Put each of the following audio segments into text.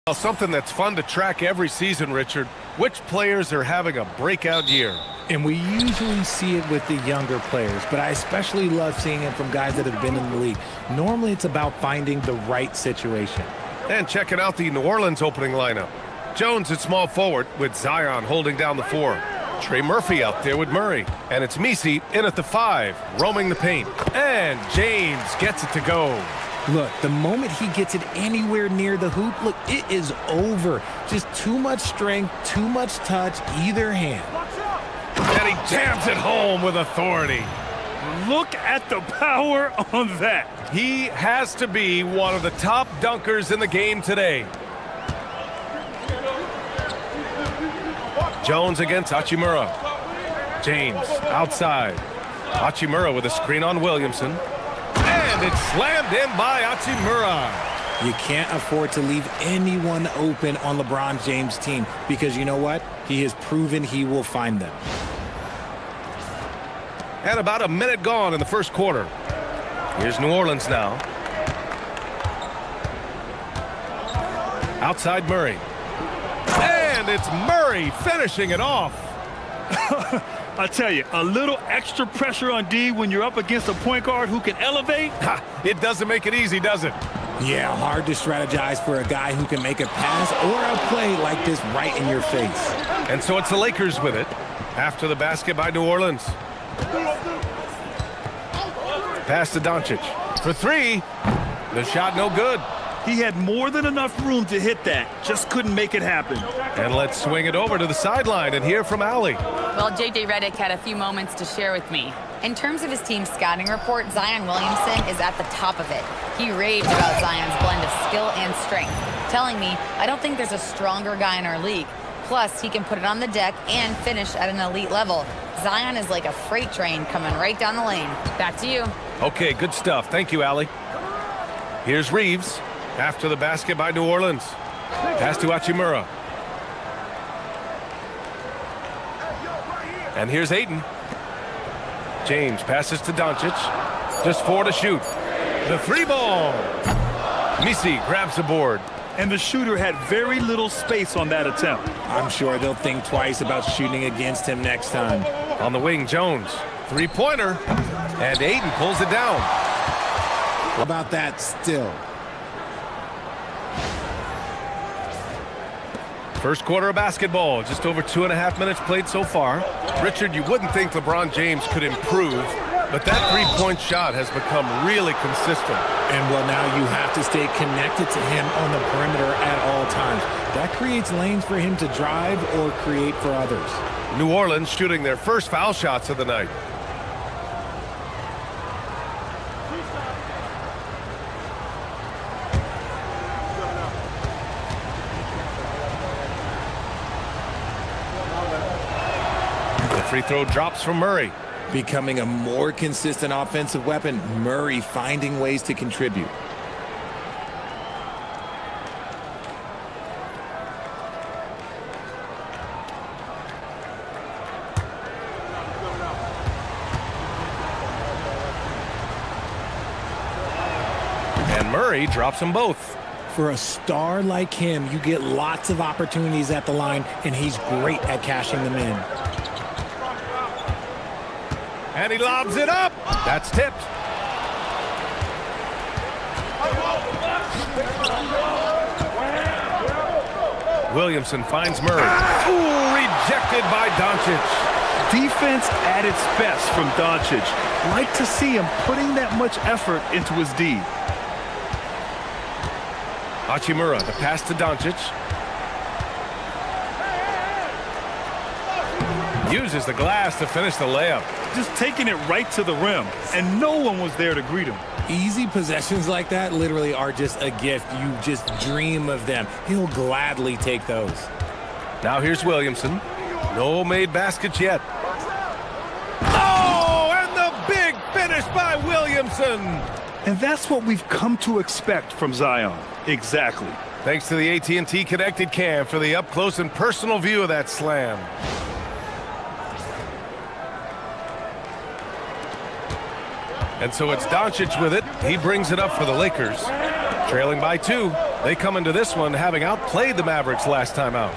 Well, something that's fun to track every season, Richard. Which players are having a breakout year? And we usually see it with the younger players, but I especially love seeing it from guys that have been in the league. Normally, it's about finding the right situation. And checking out the New Orleans opening lineup. Jones at small forward with Zion holding down the 4. Trey Murphy out there with Murray. And it's Messi in at the 5, roaming the paint. And James gets it to go. Look, the moment he gets it anywhere near the hoop, look, it is over. Just too much strength, too much touch, either hand. And he jams it home with authority. Look at the power on that. He has to be one of the top dunkers in the game today. Jones against Hachimura. James outside. Hachimura with a screen on Williamson. And it's slammed in by Hachimura. You can't afford to leave anyone open on LeBron James' team because you know what? He has proven he will find them. And about a minute gone in the first quarter. Here's New Orleans now. Outside Murray. And it's Murray finishing it off. I tell you, a little extra pressure on D when you're up against a point guard who can elevate. It doesn't make it easy, does it? Yeah, hard to strategize for a guy who can make a pass or a play like this right in your face. And so it's the Lakers with it. After the basket by New Orleans. Pass to Doncic. For 3. The shot no good. He had more than enough room to hit that. Just couldn't make it happen. And let's swing it over to the sideline and hear from Allie. Well, J.J. Redick had a few moments to share with me. In terms of his team's scouting report, Zion Williamson is at the top of it. He raved about Zion's blend of skill and strength, telling me, I don't think there's a stronger guy in our league. Plus, he can put it on the deck and finish at an elite level. Zion is like a freight train coming right down the lane. Back to you. Okay, good stuff. Thank you, Allie. Here's Reeves. After the basket by New Orleans. Pass to Hachimura. And here's Ayton. James passes to Doncic. Just 4 to shoot. The 3 ball. Messi grabs the board. And the shooter had very little space on that attempt. I'm sure they'll think twice about shooting against him next time. On the wing, Jones. 3-pointer. And Ayton pulls it down. How about that still? First quarter of basketball, just over 2.5 minutes played so far. Richard, you wouldn't think LeBron James could improve, but that 3-point shot has become really consistent. And well, now you have to stay connected to him on the perimeter at all times. That creates lanes for him to drive or create for others. New Orleans shooting their first foul shots of the night. Free throw drops from Murray. Becoming a more consistent offensive weapon, Murray finding ways to contribute. And Murray drops them both. For a star like him, you get lots of opportunities at the line, and he's great at cashing them in. And he lobs it up. That's tipped. Williamson finds Murray. Ooh, rejected by Doncic. Defense at its best from Doncic. Like to see him putting that much effort into his D. Hachimura, the pass to Doncic. Uses the glass to finish the layup. Just taking it right to the rim, and no one was there to greet him. Easy possessions like that literally are just a gift. You just dream of them. He'll gladly take those. Now here's Williamson. No made baskets yet. Oh, and the big finish by Williamson. And that's what we've come to expect from Zion. Exactly. Thanks to the AT&T Connected Cam for the up-close and personal view of that slam. And so it's Doncic with it. He brings it up for the Lakers. Trailing by 2. They come into this one having outplayed the Mavericks last time out.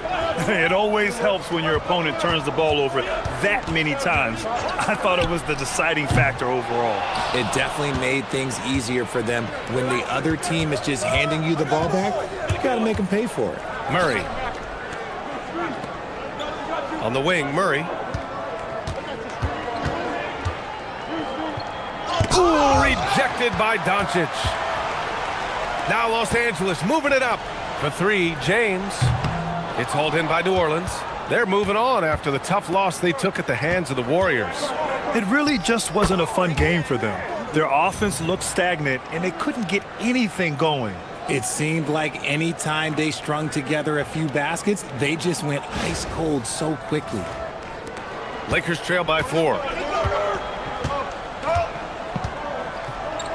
It always helps when your opponent turns the ball over that many times. I thought it was the deciding factor overall. It definitely made things easier for them. When the other team is just handing you the ball back, you got to make them pay for it. Murray. On the wing, Murray. Ooh, rejected by Doncic. Now Los Angeles moving it up. For three, James. It's hauled in by New Orleans. They're moving on after the tough loss they took at the hands of the Warriors. It really just wasn't a fun game for them. Their offense looked stagnant, and they couldn't get anything going. It seemed like any time they strung together a few baskets, they just went ice cold so quickly. Lakers trail by 4.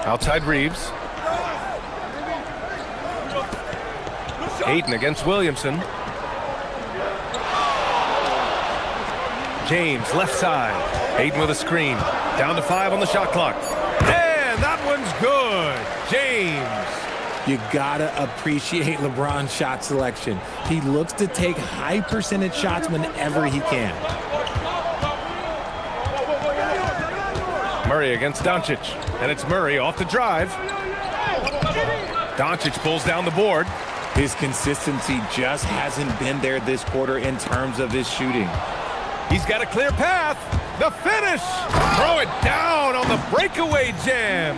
Outside Reeves. Ayton against Williamson. James, left side. Ayton with a screen. Down to 5 on the shot clock. And that one's good. James. You gotta appreciate LeBron's shot selection. He looks to take high percentage shots whenever he can. Murray against Doncic. And it's Murray off the drive. Doncic pulls down the board. His consistency just hasn't been there this quarter in terms of his shooting. He's got a clear path. The finish. Throw it down on the breakaway jam.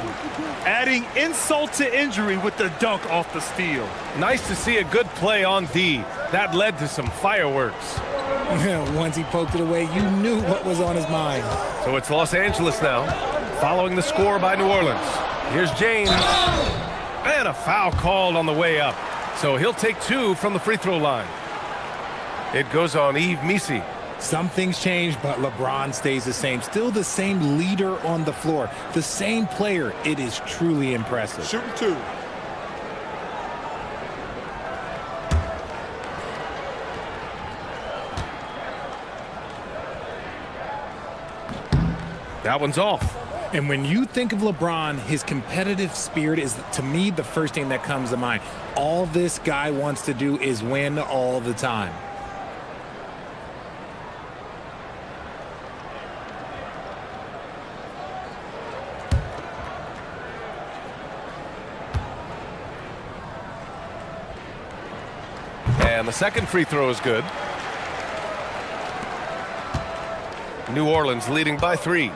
Adding insult to injury with the dunk off the steal. Nice to see a good play on D. That led to some fireworks. Once he poked it away, you knew what was on his mind. So it's Los Angeles now, following the score by New Orleans. Here's James. And a foul called on the way up. So he'll take 2 from the free throw line. It goes on Yves Missi. Some things change, but LeBron stays the same. Still the same leader on the floor. The same player. It is truly impressive. Shooting 2. That one's off. And when you think of LeBron, his competitive spirit is, to me, the first thing that comes to mind. All this guy wants to do is win all the time. And the second free throw is good. New Orleans leading by 3.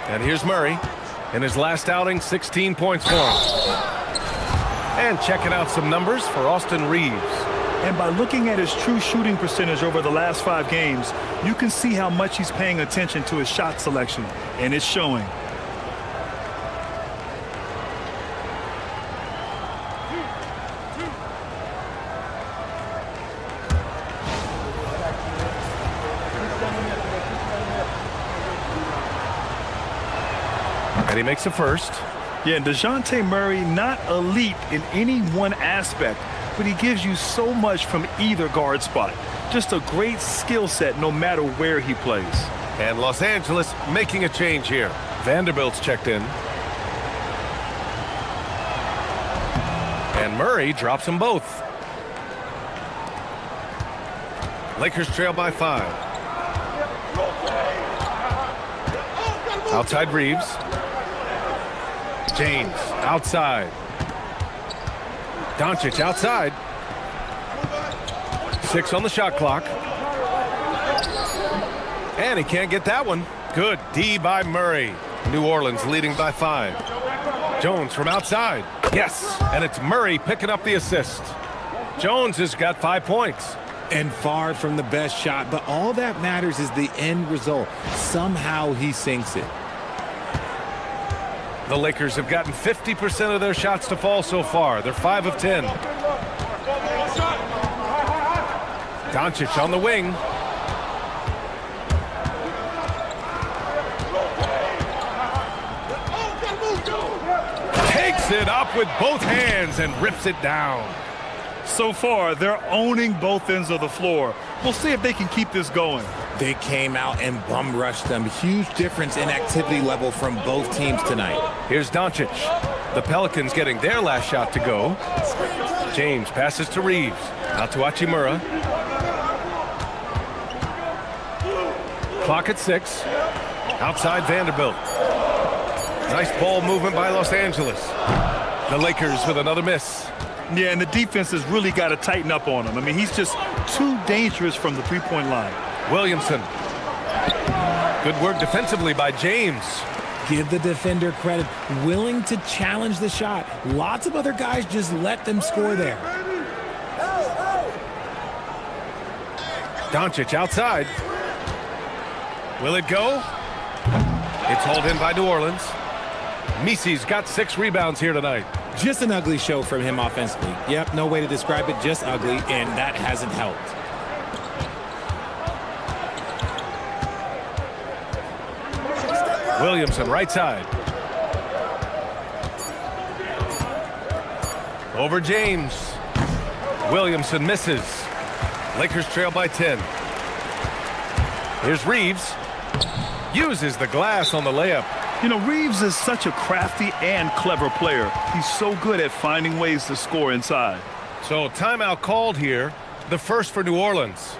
And here's Murray. In his last outing, 16 points for him. And checking out some numbers for Austin Reeves. And by looking at his true shooting percentage over the last 5 games, you can see how much he's paying attention to his shot selection, and it's showing. And he makes a first. Yeah, and DeJounte Murray, not elite in any one aspect, but he gives you so much from either guard spot. Just a great skill set no matter where he plays. And Los Angeles making a change here. Vanderbilt's checked in. And Murray drops them both. Lakers trail by 5. Outside Reeves. James outside. Doncic outside. 6 on the shot clock. And he can't get that one. Good D by Murray. New Orleans leading by 5. Jones from outside. Yes, and it's Murray picking up the assist. Jones has got 5 points. And far from the best shot, but all that matters is the end result. Somehow he sinks it. The Lakers have gotten 50% of their shots to fall so far. They're 5 of 10. Doncic on the wing. Takes it up with both hands and rips it down. So far, they're owning both ends of the floor. We'll see if they can keep this going. They came out and bum rushed them. Huge difference in activity level from both teams tonight. Here's Doncic. The Pelicans getting their last shot to go. James passes to Reeves. Out to Hachimura. Clock at 6. Outside Vanderbilt. Nice ball movement by Los Angeles. The Lakers with another miss. Yeah, and the defense has really got to tighten up on him. I mean, he's just too dangerous from the three-point line. Williamson. Good work defensively by James. Give the defender credit. Willing to challenge the shot. Lots of other guys just let them score there. Doncic outside. Will it go? It's hauled in by New Orleans. Misi's got 6 rebounds here tonight. Just an ugly show from him offensively. Yep, no way to describe it, just ugly, and that hasn't helped. Williamson right side. Over James. Williamson misses. Lakers trail by 10. Here's Reeves. Uses the glass on the layup. You know, Reeves is such a crafty and clever player. He's so good at finding ways to score inside. So timeout called here. The first for New Orleans.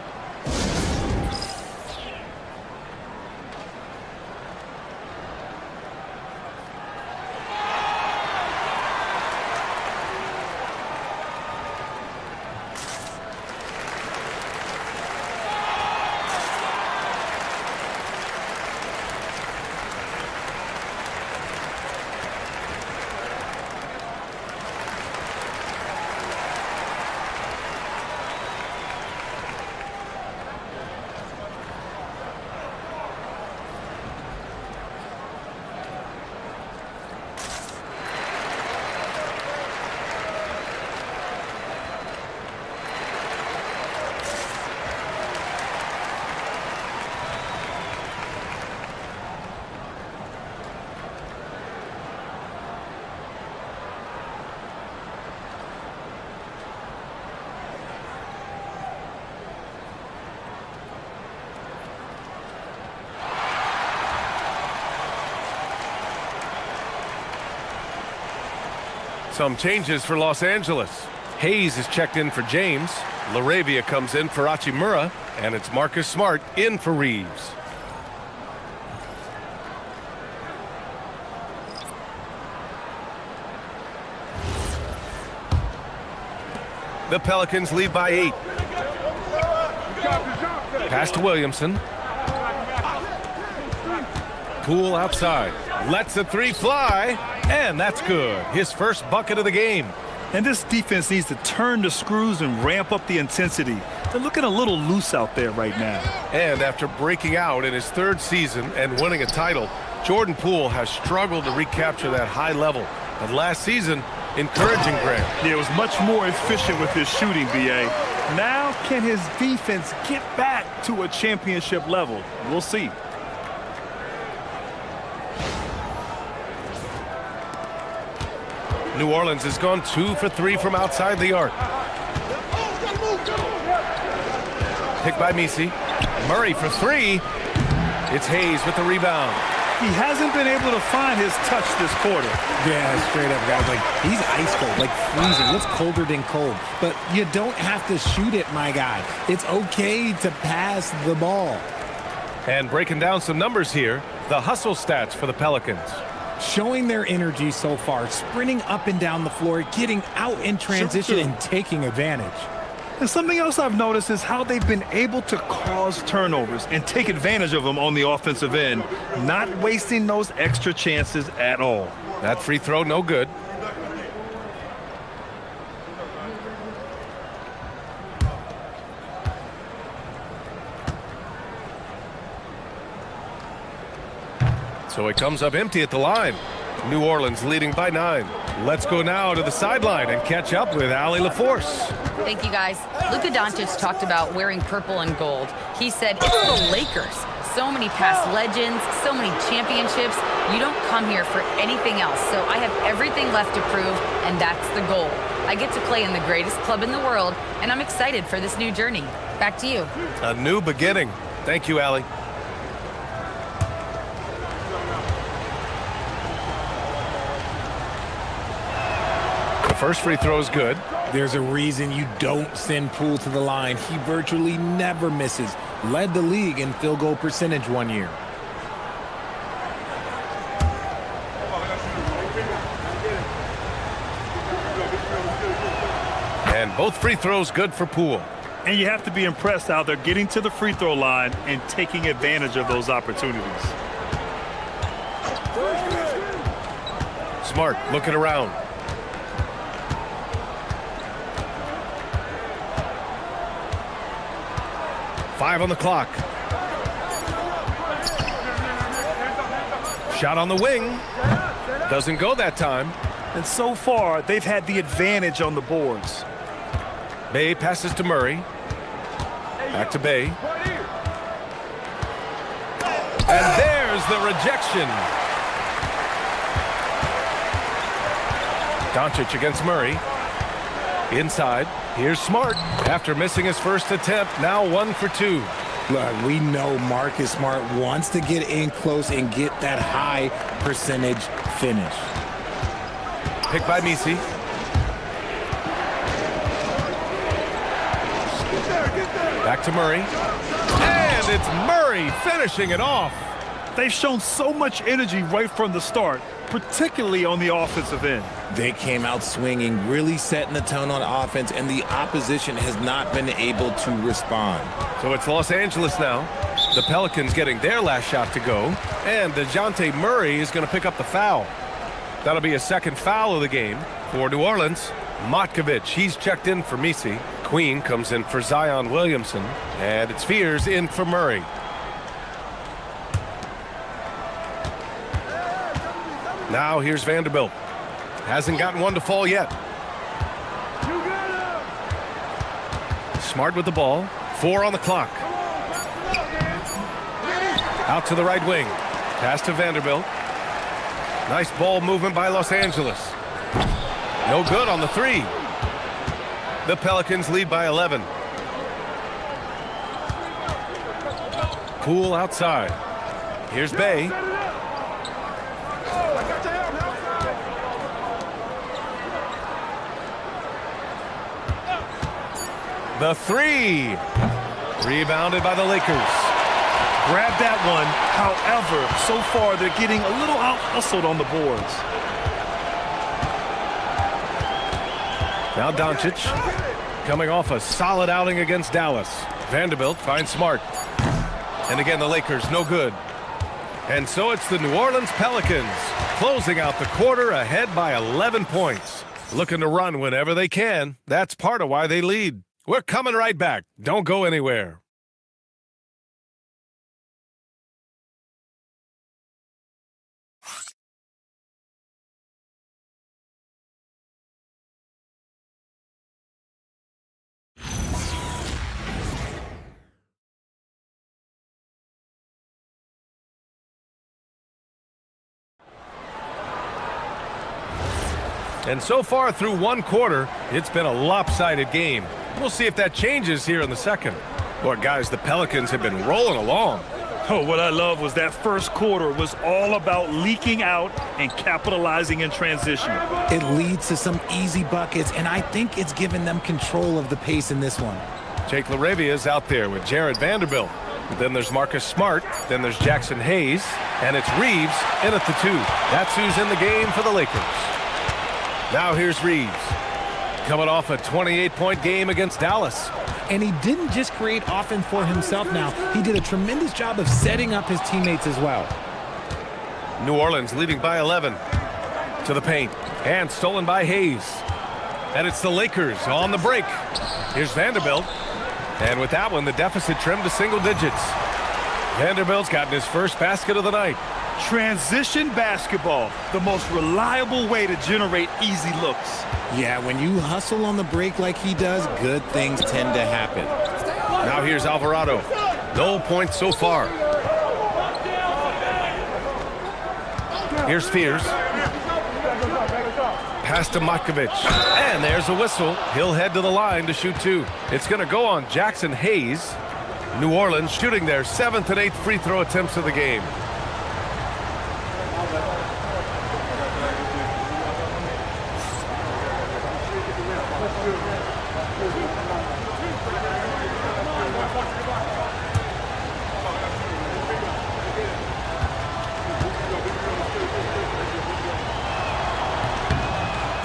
Some changes for Los Angeles. Hayes is checked in for James. LaRavia comes in for Hachimura. And it's Marcus Smart in for Reeves. The Pelicans lead by 8. Pass to Williamson. Poole outside. Lets the 3 fly. And that's good. His first bucket of the game. And this defense needs to turn the screws and ramp up the intensity. They're looking a little loose out there right now. And after breaking out in his 3rd season and winning a title, Jordan Poole has struggled to recapture that high level. But last season, encouraging Graham. Yeah, it was much more efficient with his shooting, B.A. Now, can his defense get back to a championship level? We'll see. New Orleans has gone 2 for 3 from outside the arc. Picked by Misi. Murray for 3. It's Hayes with the rebound. He hasn't been able to find his touch this quarter. Yeah, straight up, guys. Like, he's ice cold, like freezing. What's colder than cold? But you don't have to shoot it, my guy. It's okay to pass the ball. And breaking down some numbers here, the hustle stats for the Pelicans. Showing their energy so far, sprinting up and down the floor, getting out in transition and taking advantage. And something else I've noticed is how they've been able to cause turnovers and take advantage of them on the offensive end, not wasting those extra chances at all. That free throw, no good. So it comes up empty at the line. New Orleans leading by 9. Let's go now to the sideline and catch up with Allie LaForce. Thank you, guys. Luka Doncic talked about wearing purple and gold. He said, it's the Lakers. So many past legends, so many championships. You don't come here for anything else. So I have everything left to prove, and that's the goal. I get to play in the greatest club in the world, and I'm excited for this new journey. Back to you. A new beginning. Thank you, Allie. The first free throw is good. There's a reason you don't send Poole to the line. He virtually never misses. Led the league in field goal percentage one year. And both free throws good for Poole. And you have to be impressed how they're getting to the free throw line and taking advantage of those opportunities. Smart looking around. Five on the clock. Shot on the wing. Doesn't go that time. And so far, they've had the advantage on the boards. Bay passes to Murray. Back to Bay. And there's the rejection. Doncic against Murray. Inside. Here's Smart. After missing his first attempt, now 1 for 2. Look, we know Marcus Smart wants to get in close and get that high percentage finish. Picked by Misi. Back to Murray. And it's Murray finishing it off. They've shown so much energy right from the start, particularly on the offensive end. They came out swinging, really setting the tone on offense, and the opposition has not been able to respond. So it's Los Angeles now. The Pelicans getting their last shot to go. And DeJounte Murray is going to pick up the foul. That'll be a second foul of the game for New Orleans. Matkovic, he's checked in for Misi. Queen comes in for Zion Williamson. And it's Fears in for Murray. Now here's Vanderbilt. Hasn't gotten one to fall yet. Smart with the ball. 4 on the clock. Out to the right wing. Pass to Vanderbilt. Nice ball movement by Los Angeles. No good on the 3. The Pelicans lead by 11. Poole outside. Here's Bay. The 3. Rebounded by the Lakers. Grab that one. However, so far they're getting a little out-hustled on the boards. Now Doncic coming off a solid outing against Dallas. Vanderbilt finds Smart. And again, the Lakers, no good. And so it's the New Orleans Pelicans closing out the quarter ahead by 11 points. Looking to run whenever they can. That's part of why they lead. We're coming right back. Don't go anywhere. And so far through one quarter, it's been a lopsided game. We'll see if that changes here in the second. Boy, guys, the Pelicans have been rolling along. Oh, what I love was that first quarter was all about leaking out and capitalizing in transition. It leads to some easy buckets, and I think it's given them control of the pace in this one. Jake LaRavia is out there with Jared Vanderbilt. Then there's Marcus Smart. Then there's Jackson Hayes. And it's Reeves in at the 2. That's who's in the game for the Lakers. Now here's Reeves. Coming off a 28-point game against Dallas. And he didn't just create offense for himself now. He did a tremendous job of setting up his teammates as well. New Orleans leading by 11. To the paint. And stolen by Hayes. And it's the Lakers on the break. Here's Vanderbilt. And with that one, the deficit trimmed to single digits. Vanderbilt's gotten his first basket of the night. Transition basketball, the most reliable way to generate easy looks. Yeah, when you hustle on the break like he does, good things tend to happen. Now here's Alvarado. No points so far. Here's Fears. Pass to Matkovic. And there's a whistle. He'll head to the line to shoot 2. It's going to go on Jackson Hayes. New Orleans shooting their 7th and 8th free throw attempts of the game.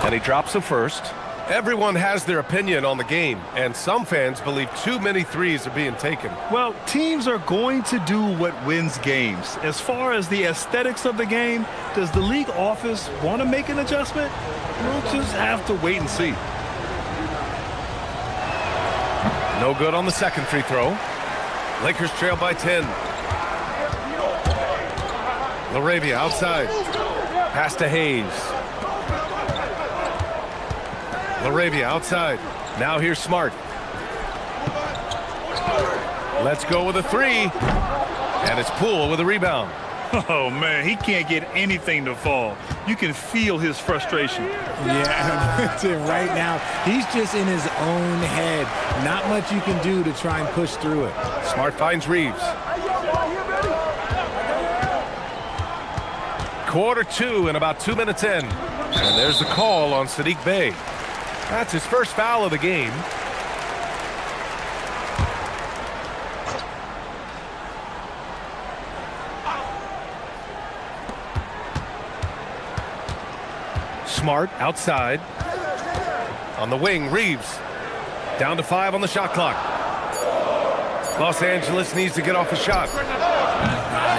And he drops the first. Everyone has their opinion on the game, and some fans believe too many threes are being taken. Well, teams are going to do what wins games. As far as the aesthetics of the game, does the league office want to make an adjustment? We'll just have to wait and see. No good on the second free throw. Lakers trail by 10. LaRavia outside. Pass to Hayes. LaRavia outside. Now here's Smart. Let's go with a three. And it's Poole with a rebound. Oh, man, he can't get anything to fall. You can feel his frustration. Yeah, that's it right now. He's just in his own head. Not much you can do to try and push through it. Smart finds Reeves. Quarter two and about 2 minutes in. And there's the call on Saddiq Bey. That's his first foul of the game. Smart outside. On the wing, Reeves. Down to 5 on the shot clock. Los Angeles needs to get off a shot.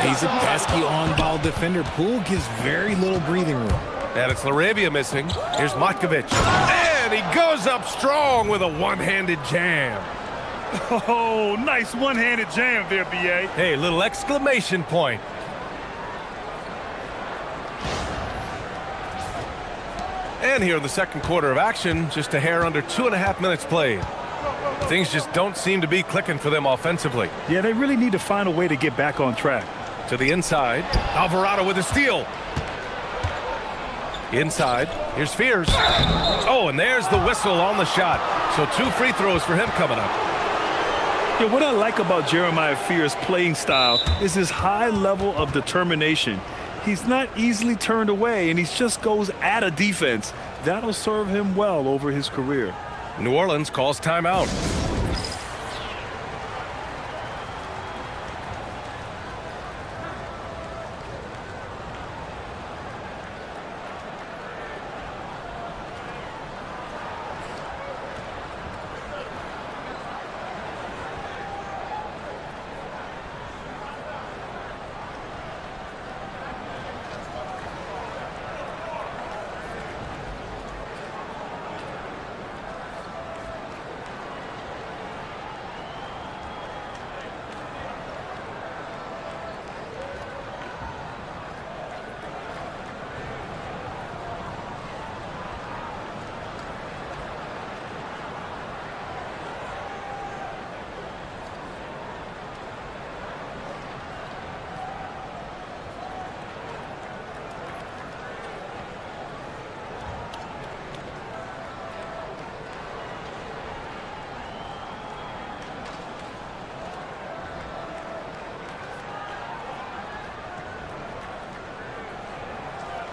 He's a pesky on-ball defender. Poole gives very little breathing room. And it's LaRavia missing. Here's Matkovic. And he goes up strong with a one-handed jam. Oh, nice one-handed jam there, B.A. Hey, little exclamation point. And here in the second quarter of action, just a hair under 2.5 minutes played. Things just don't seem to be clicking for them offensively. Yeah, they really need to find a way to get back on track. To the inside. Alvarado with a steal. Inside. Here's Fears. Oh, and there's the whistle on the shot. So 2 free throws for him coming up. Yeah, what I like about Jeremiah Fears' playing style is his high level of determination. He's not easily turned away, and he just goes at a defense. That'll serve him well over his career. New Orleans calls timeout.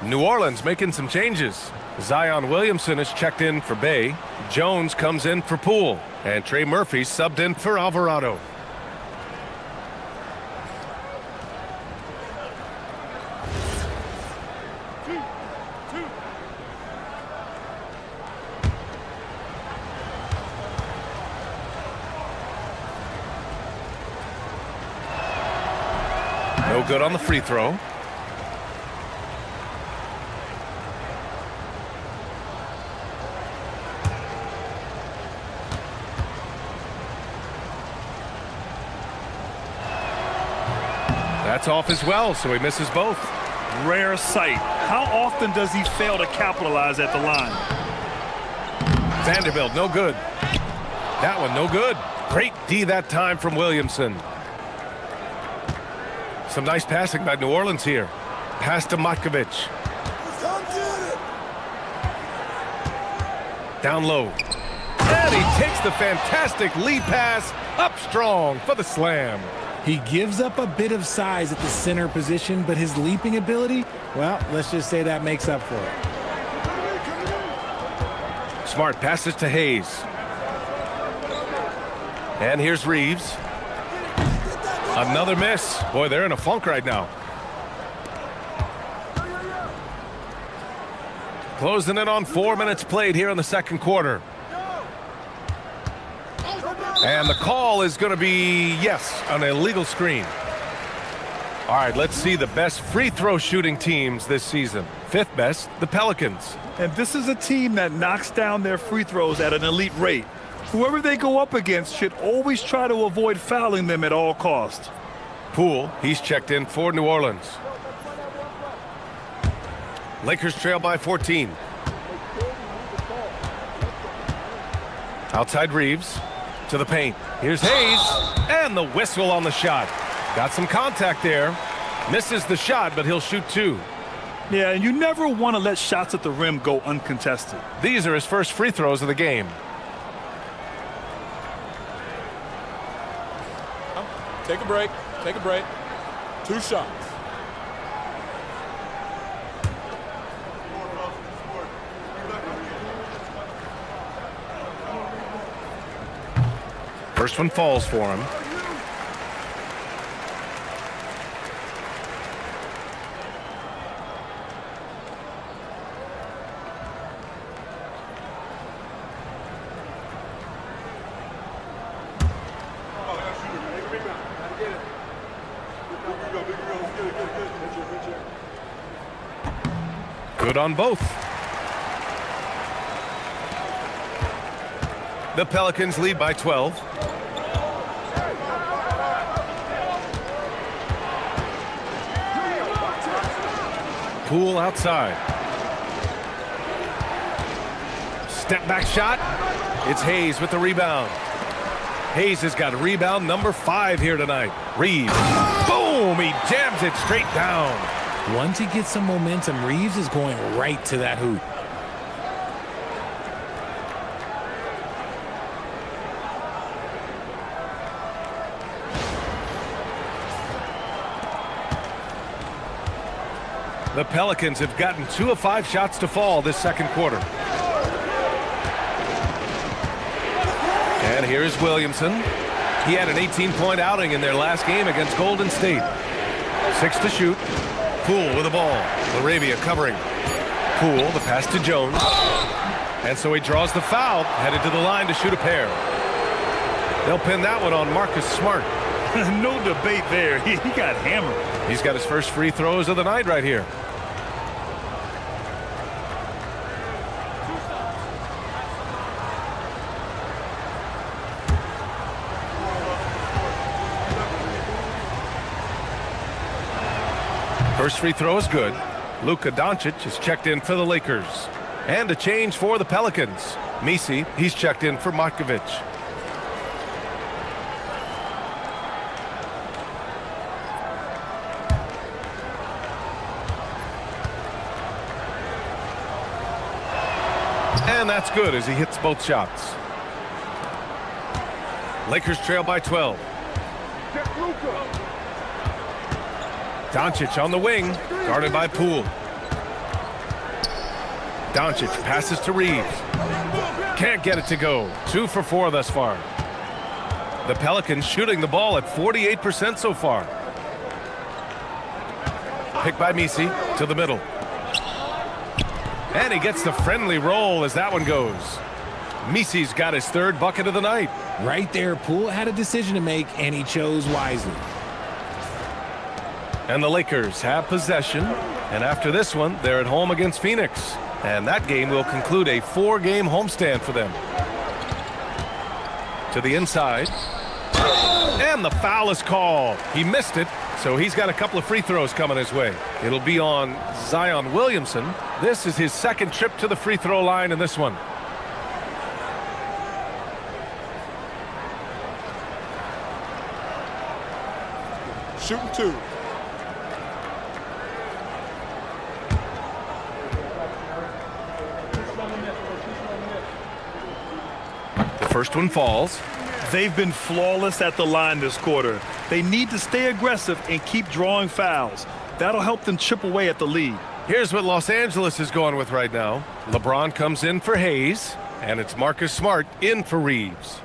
New Orleans making some changes. Zion Williamson is checked in for Bey. Jones comes in for Poole. And Trey Murphy subbed in for Alvarado. No good on the free throw. That's off as well, so he misses both. Rare sight. How often does he fail to capitalize at the line? Vanderbilt, no good. That one, no good. Great D that time from Williamson. Some nice passing by New Orleans here. Pass to Matkovic. Down low. And he takes the fantastic lead pass up strong for the slam. He gives up a bit of size at the center position, but his leaping ability, well, let's just say that makes up for it. Smart passes to Hayes. And here's Reeves. Another miss. Boy, they're in a funk right now. Closing in on 4 minutes played here in the second quarter. And the call is going to be, yes, an illegal screen. All right, let's see the best free throw shooting teams this season. Fifth best, the Pelicans. And this is a team that knocks down their free throws at an elite rate. Whoever they go up against should always try to avoid fouling them at all costs. Poole, he's checked in for New Orleans. Lakers trail by 14. Outside Reeves to the paint. Here's Hayes, and the whistle on the shot. Got some contact there. Misses the shot, but he'll shoot two. Yeah, and you never want to let shots at the rim go uncontested. These are his first free throws of the game. Take a break. Take a break. 2 shots. First one falls for him. Good on both. The Pelicans lead by 12. Poole outside. Step back shot. It's Hayes with the rebound. Hayes has got rebound number 5 here tonight. Reeves. Boom! He jams it straight down. Once he gets some momentum, Reeves is going right to that hoop. The Pelicans have gotten 2 of 5 shots to fall this second quarter. And here's Williamson. He had an 18-point outing in their last game against Golden State. 6 to shoot. Poole with the ball. Arabia covering. Poole, the pass to Jones. And so he draws the foul, headed to the line to shoot a pair. They'll pin that one on Marcus Smart. No debate there. He got hammered. He's got his first free throws of the night right here. First free throw is good. Luka is checked in for the Lakers. And a change for the Pelicans. Misi, he's checked in for Markovic. And that's good as he hits both shots. Lakers trail by 12. Doncic on the wing, guarded by Poole. Doncic passes to Reeves. Can't get it to go. 2 for 4 thus far. The Pelicans shooting the ball at 48% so far. Picked by Misi to the middle. And he gets the friendly roll as that one goes. Misi's got his 3rd bucket of the night. Right there, Poole had a decision to make, and he chose wisely. And the Lakers have possession. And after this one, they're at home against Phoenix. And that game will conclude a 4-game homestand for them. To the inside. And the foul is called. He missed it, so he's got a couple of free throws coming his way. It'll be on Zion Williamson. This is his 2nd trip to the free throw line in this one. Shooting 2. First one falls. They've been flawless at the line this quarter. They need to stay aggressive and keep drawing fouls. That'll help them chip away at the lead. Here's what Los Angeles is going with right now. LeBron comes in for Hayes. And it's Marcus Smart in for Reeves.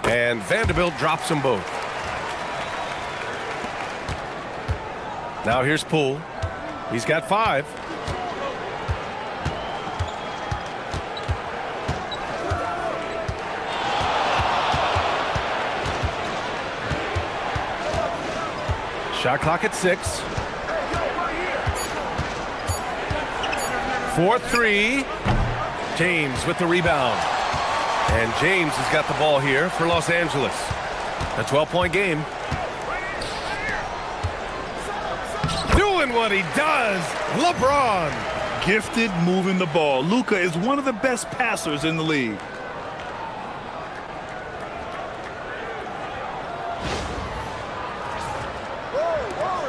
And Vanderbilt drops them both. Now here's Poole. He's got 5. Shot clock at 6. 4-3. James with the rebound. And James has got the ball here for Los Angeles. A 12-point game. Doing what he does, LeBron. Gifted moving the ball. Luka is one of the best passers in the league.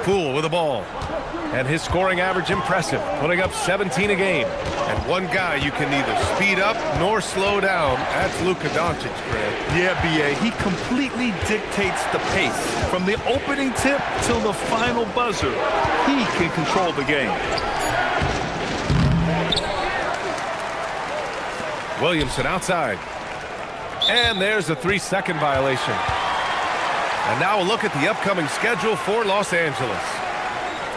Poole with the ball. And his scoring average impressive, putting up 17 a game. And one guy you can neither speed up nor slow down. That's Luka Doncic, Grant. Yeah, B.A., he completely dictates the pace. From the opening tip till the final buzzer, he can control the game. Williamson outside. And there's a 3-second violation. And now a look at the upcoming schedule for Los Angeles.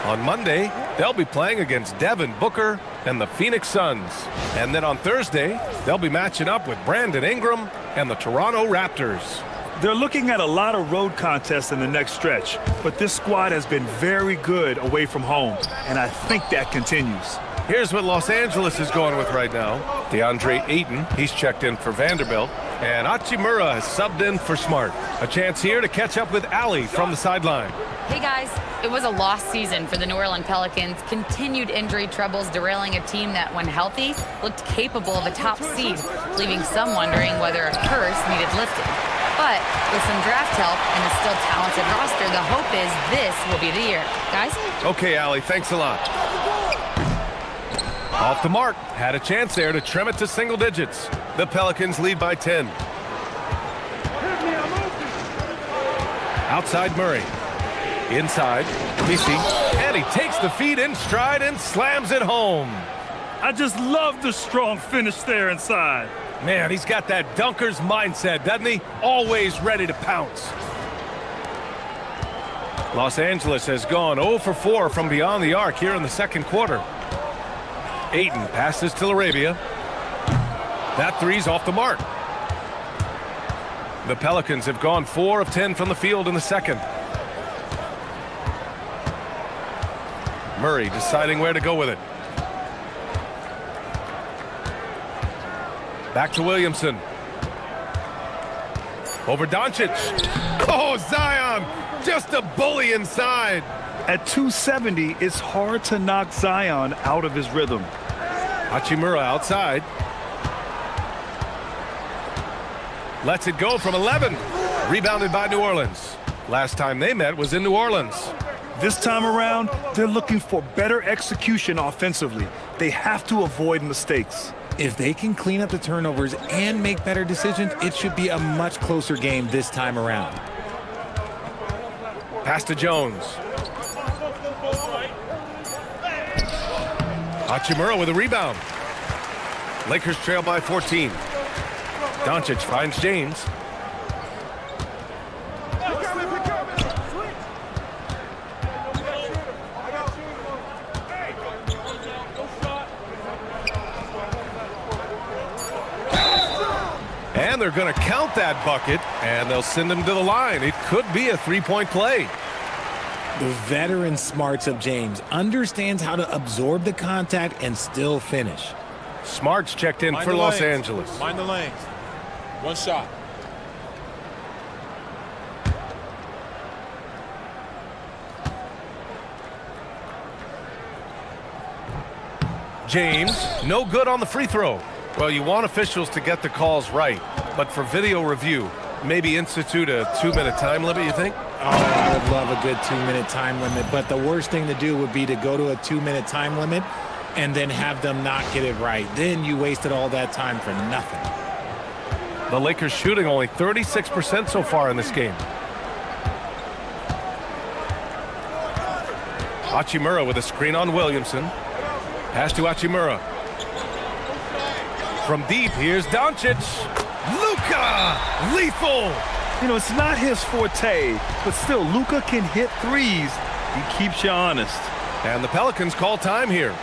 On Monday, they'll be playing against Devin Booker and the Phoenix Suns. And then on Thursday, they'll be matching up with Brandon Ingram and the Toronto Raptors. They're looking at a lot of road contests in the next stretch, but this squad has been very good away from home, and I think that continues. Here's what Los Angeles is going with right now. DeAndre Ayton, he's checked in for Vanderbilt. And Hachimura has subbed in for Smart. A chance here to catch up with Allie from the sideline. Hey guys, it was a lost season for the New Orleans Pelicans. Continued injury troubles derailing a team that, when healthy, looked capable of a top seed, leaving some wondering whether a curse needed lifting. But with some draft help and a still talented roster, the hope is this will be the year. Guys? Okay, Allie, thanks a lot. Off the mark. Had a chance there to trim it to single digits. The Pelicans lead by 10. Outside Murray. Inside, Misi. And he takes the feed in stride and slams it home. I just love the strong finish there inside. Man, he's got that dunker's mindset, doesn't he? Always ready to pounce. Los Angeles has gone 0 for 4 from beyond the arc here in the second quarter. Ayton passes to Arabia. That three's off the mark. The Pelicans have gone 4 of 10 from the field in the second. Murray deciding where to go with it. Back to Williamson. Over Doncic. Oh, Zion! Just a bully inside. At 270, it's hard to knock Zion out of his rhythm. Hachimura outside. Lets it go from 11. Rebounded by New Orleans. Last time they met was in New Orleans. This time around, they're looking for better execution offensively. They have to avoid mistakes. If they can clean up the turnovers and make better decisions, it should be a much closer game this time around. Pass to Jones. Hachimura with a rebound. Lakers trail by 14. Doncic finds James. And they're going to count that bucket, and they'll send him to the line. It could be a three-point play. The veteran smarts of James understands how to absorb the contact and still finish. Smart's checked in for Los Angeles. Mind the lanes. One shot. James, no good on the free throw. Well, you want officials to get the calls right, but for video review, maybe institute a 2-minute time limit, you think? Oh, I would love a good 2-minute time limit, but the worst thing to do would be to go to a 2-minute time limit and then have them not get it right. Then you wasted all that time for nothing. The Lakers shooting only 36% so far in this game. Hachimura with a screen on Williamson. Pass to Hachimura. From deep, here's Doncic. Luka! Lethal! You know, it's not his forte, but still, Luka can hit threes. He keeps you honest. And the Pelicans call time here.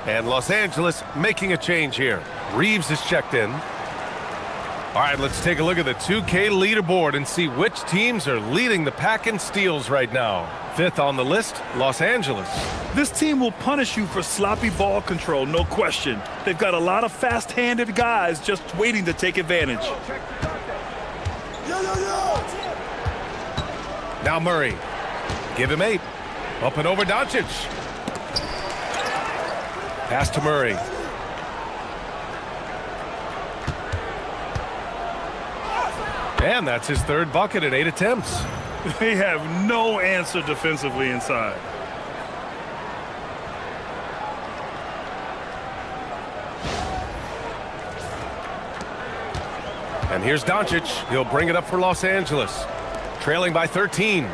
And Los Angeles making a change here. Reeves is checked in. All right, let's take a look at the 2K leaderboard and see which teams are leading the pack in steals right now. Fifth on the list, Los Angeles. This team will punish you for sloppy ball control, no question. They've got a lot of fast-handed guys just waiting to take advantage. Now Murray. Give him 8. Up and over Doncic. Pass to Murray. And that's his third bucket in 8 attempts. They have no answer defensively inside. And here's Doncic. He'll bring it up for Los Angeles. Trailing by 13.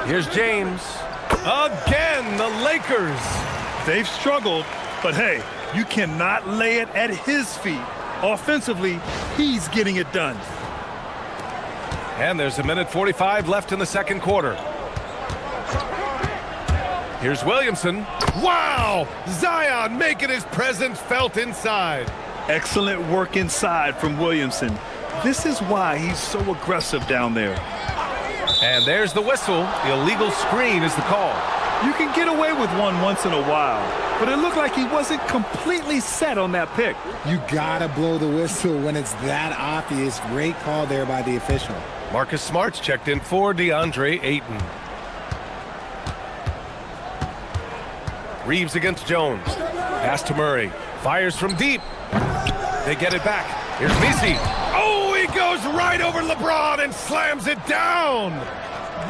Here's James. Again, the Lakers. They've struggled, but hey, you cannot lay it at his feet. Offensively, he's getting it done. And there's a minute 45 left in the second quarter. Here's Williamson. Wow! Zion making his presence felt inside. Excellent work inside from Williamson. This is why he's so aggressive down there. And there's the whistle. The illegal screen is the call. You can get away with one once in a while, but it looked like he wasn't completely set on that pick. You gotta blow the whistle when it's that obvious. Great call there by the official. Marcus Smart's checked in for DeAndre Ayton. Reeves against Jones. Pass to Murray. Fires from deep. They get it back. Here's Messi. Oh, he goes right over LeBron and slams it down.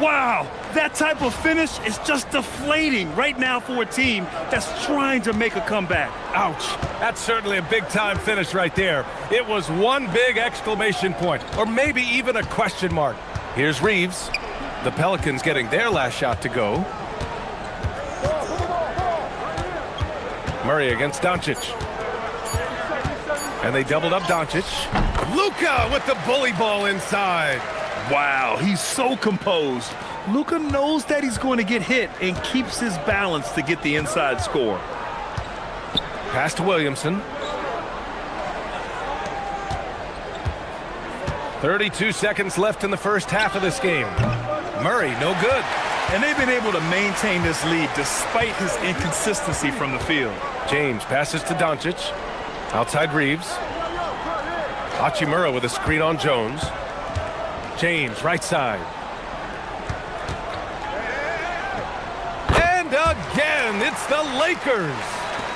Wow, that type of finish is just deflating right now for a team that's trying to make a comeback. Ouch. That's certainly a big-time finish right there. It was one big exclamation point, or maybe even a question mark. Here's Reeves. The Pelicans getting their last shot to go. Murray against Doncic. And they doubled up Doncic. Luka with the bully ball inside. Wow, he's so composed. Luka knows that he's going to get hit and keeps his balance to get the inside score. Pass to Williamson. 32 seconds left in the first half of this game. Murray, no good. And they've been able to maintain this lead despite his inconsistency from the field. James passes to Doncic. Outside Reeves. Hachimura with a screen on Jones. James, right side. And again, it's the Lakers.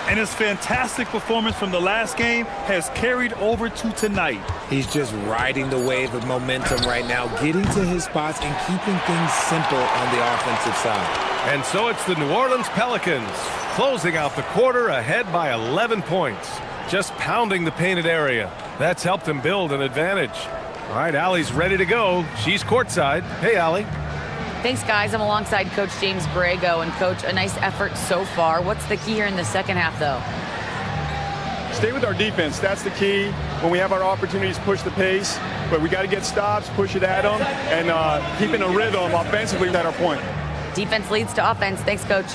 And his fantastic performance from the last game has carried over to tonight. He's just riding the wave of momentum right now, getting to his spots and keeping things simple on the offensive side. And so it's the New Orleans Pelicans closing out the quarter ahead by 11 points. Just pounding the painted area. That's helped them build an advantage. All right, Allie's ready to go. She's courtside. Hey, Allie. Thanks, guys. I'm alongside Coach James Borrego. And, Coach, a nice effort so far. What's the key here in the second half, though? Stay with our defense. That's the key. When we have our opportunities, push the pace. But we got to get stops, push it at them, and keeping a rhythm offensively at our point. Defense leads to offense. Thanks, Coach.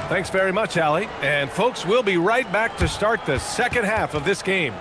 Thanks very much, Allie. And, folks, we'll be right back to start the second half of this game.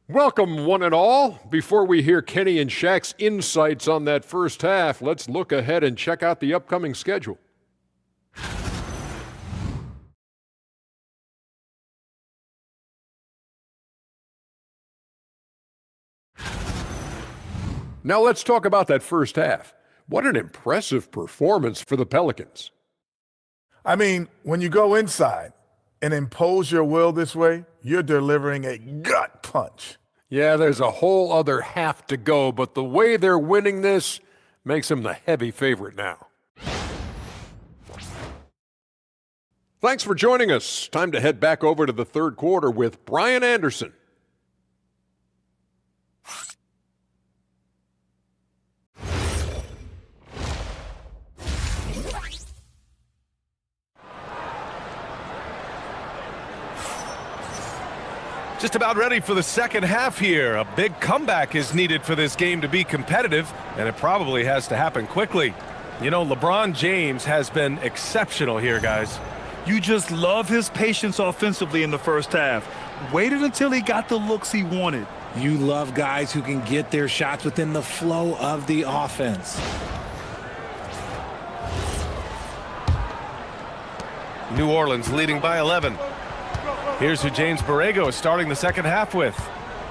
Welcome, one and all. Before we hear Kenny and Shaq's insights on that first half, let's look ahead and check out the upcoming schedule. Now let's talk about that first half. What an impressive performance for the Pelicans. I mean, when you go inside and impose your will this way, you're delivering a gut punch. Yeah, there's a whole other half to go, but the way they're winning this makes them the heavy favorite now. Thanks for joining us. Time to head back over to the third quarter with Brian Anderson. Just about ready for the second half here. A big comeback is needed for this game to be competitive, and it probably has to happen quickly. You know, LeBron James has been exceptional here, guys. You just love his patience offensively in the first half. Waited until he got the looks he wanted. You love guys who can get their shots within the flow of the offense. New Orleans leading by 11. Here's who James Borrego is starting the second half with.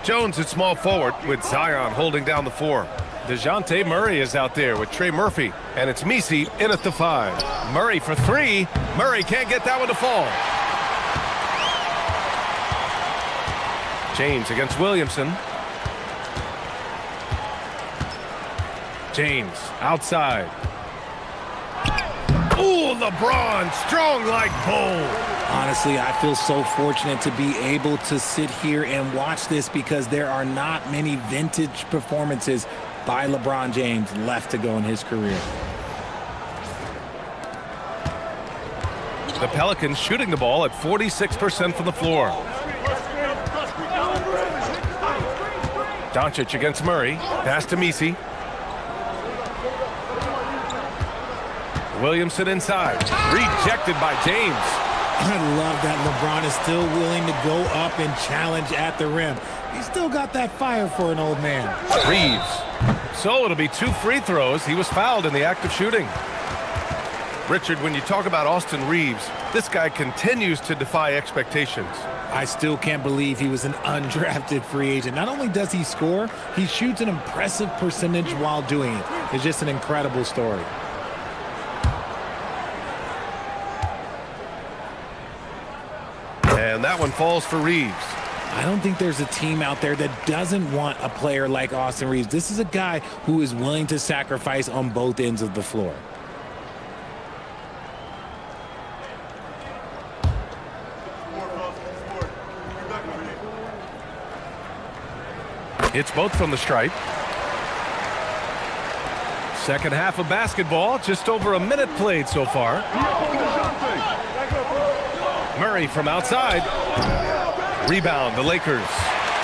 Jones at small forward with Zion holding down the 4. DeJounte Murray is out there with Trey Murphy, and it's Messi in at the 5. Murray for 3. Murray can't get that one to fall. James against Williamson. James outside. Ooh, LeBron, strong like bull. Honestly, I feel so fortunate to be able to sit here and watch this because there are not many vintage performances by LeBron James left to go in his career. The Pelicans shooting the ball at 46% from the floor. Doncic against Murray. Pass to Messi. Williamson inside. Rejected by James. I love that LeBron is still willing to go up and challenge at the rim. He's still got that fire for an old man. Reeves. So it'll be 2 free throws. He was fouled in the act of shooting. Richard, when you talk about Austin Reeves, this guy continues to defy expectations. I still can't believe he was an undrafted free agent. Not only does he score, he shoots an impressive percentage while doing it. It's just an incredible story. And that one falls for Reeves. I don't think there's a team out there that doesn't want a player like Austin Reeves. This is a guy who is willing to sacrifice on both ends of the floor. It's both from the stripe. Second half of basketball, just over a minute played so far. Murray from outside. Rebound, the Lakers.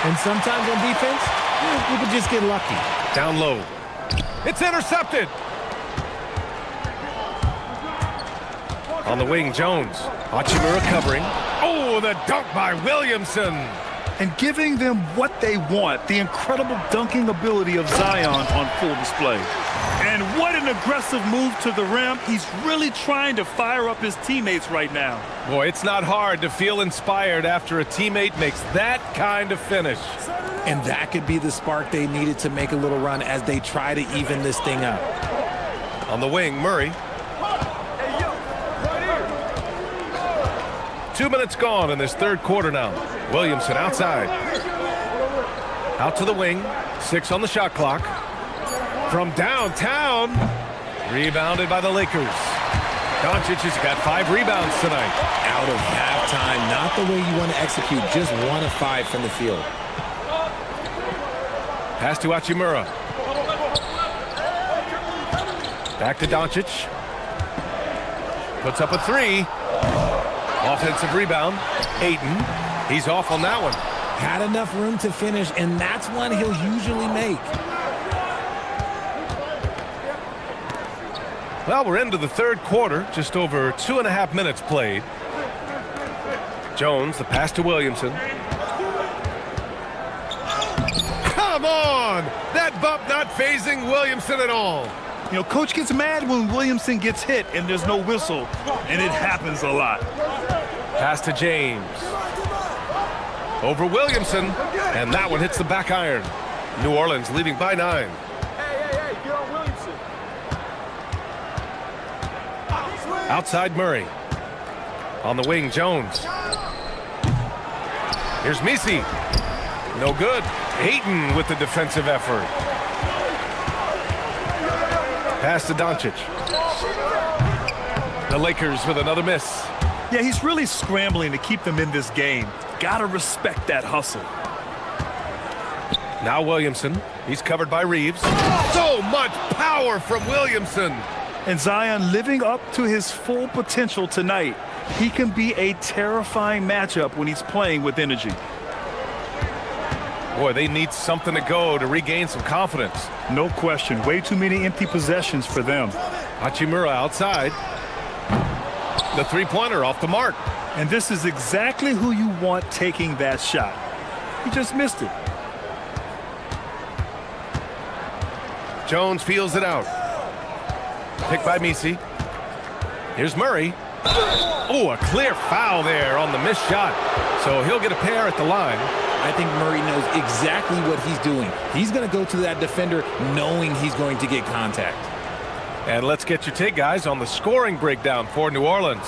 And sometimes on defense, you can just get lucky. Down low. It's intercepted. On the wing, Jones. Hachimura covering. Oh, the dunk by Williamson. And giving them what they want, the incredible dunking ability of Zion on full display. And what an aggressive move to the rim. He's really trying to fire up his teammates right now. Boy, it's not hard to feel inspired after a teammate makes that kind of finish. And that could be the spark they needed to make a little run as they try to even this thing up. On the wing, Murray. 2 minutes gone in this third quarter now. Williamson outside. Out to the wing. 6 on the shot clock. From downtown. Rebounded by the Lakers. Doncic has got 5 rebounds tonight. Out of halftime, not the way you want to execute. Just 1 of 5 from the field. Pass to Hachimura. Back to Doncic. Puts up a 3. Offensive rebound. Ayton. He's off on that one. Had enough room to finish, and that's one he'll usually make. Well, we're into the third quarter. Just over 2.5 minutes played. Jones, the pass to Williamson. Come on! That bump not phasing Williamson at all. You know, coach gets mad when Williamson gets hit and there's no whistle, and it happens a lot. Pass to James. Over Williamson, and that one hits the back iron. New Orleans leading by 9. Hey, get on Williamson. Outside Murray. On the wing, Jones. Here's Misi. No good. Ayton with the defensive effort. Pass to Doncic. The Lakers with another miss. Yeah, he's really scrambling to keep them in this game. Gotta respect that hustle. Now Williamson. He's covered by Reeves. So much power from Williamson. And Zion living up to his full potential tonight. He can be a terrifying matchup when he's playing with energy. Boy, they need something to go to regain some confidence. No question. Way too many empty possessions for them. Hachimura outside. The three-pointer off the mark. And this is exactly who you want taking that shot. He just missed it. Jones feels it out. Picked by Misi. Here's Murray. Oh, a clear foul there on the missed shot. So he'll get a pair at the line. I think Murray knows exactly what he's doing. He's going to go to that defender knowing he's going to get contact. And let's get your take, guys, on the scoring breakdown for New Orleans.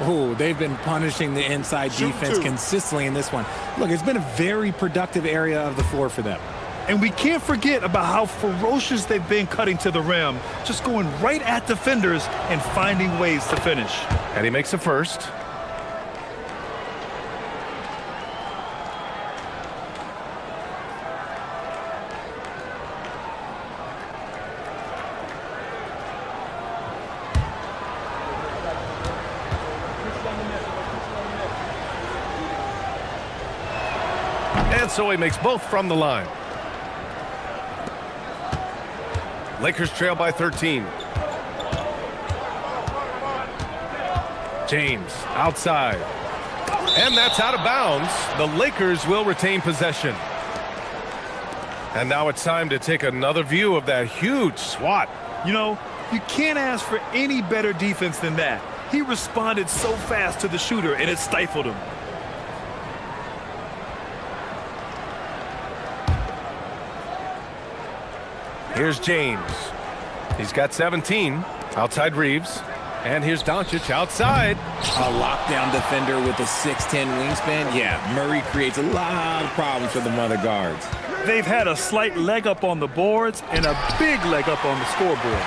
Oh, they've been punishing the inside defense consistently in this one. Look, it's been a very productive area of the floor for them. And we can't forget about how ferocious they've been cutting to the rim, just going right at defenders and finding ways to finish. And he makes a first. And so he makes both from the line. Lakers trail by 13. James outside. And that's out of bounds. The Lakers will retain possession. And now it's time to take another view of that huge swat. You know, you can't ask for any better defense than that. He responded so fast to the shooter, and it stifled him. Here's James. He's got 17. Outside Reeves. And here's Doncic outside. A lockdown defender with a 6'10 wingspan. Yeah, Murray creates a lot of problems for the other guards. They've had a slight leg up on the boards and a big leg up on the scoreboard.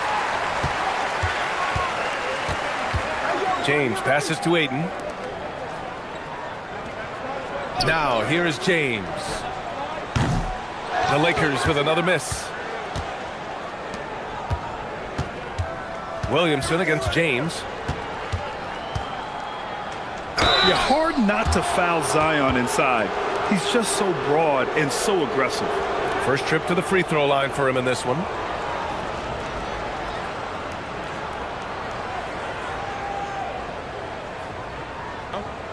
James passes to Ayton. Now here is James. The Lakers with another miss. Williamson against James. Yeah, hard not to foul Zion inside. He's just so broad and so aggressive. First trip to the free throw line for him in this one.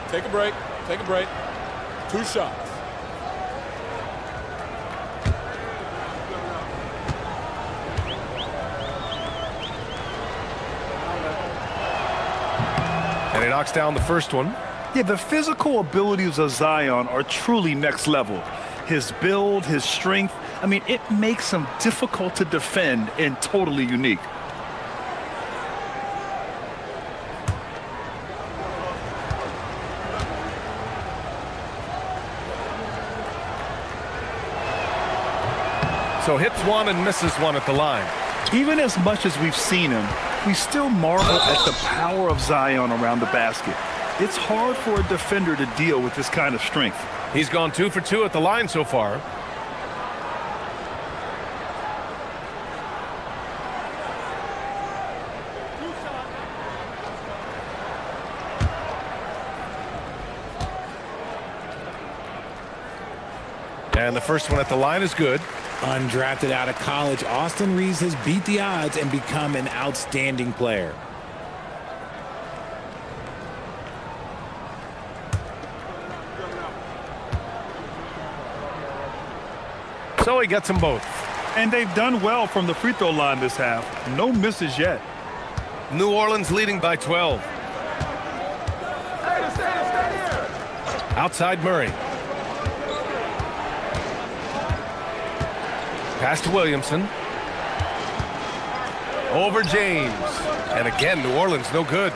Take a break. Take a break. 2 shots. knocks down the first one. Yeah, the physical abilities of Zion are truly next level. His build, his strength, I mean, it makes him difficult to defend and totally unique. So hits one and misses one at the line. Even as much as we've seen him, we still marvel at the power of Zion around the basket. It's hard for a defender to deal with this kind of strength. He's gone 2 for 2 at the line so far. And the first one at the line is good. Undrafted out of college, Austin Reeves has beat the odds and become an outstanding player. So he gets them both. And they've done well from the free throw line this half. No misses yet. New Orleans leading by 12. Outside Murray. Pass to Williamson. Over James. And again, New Orleans no good.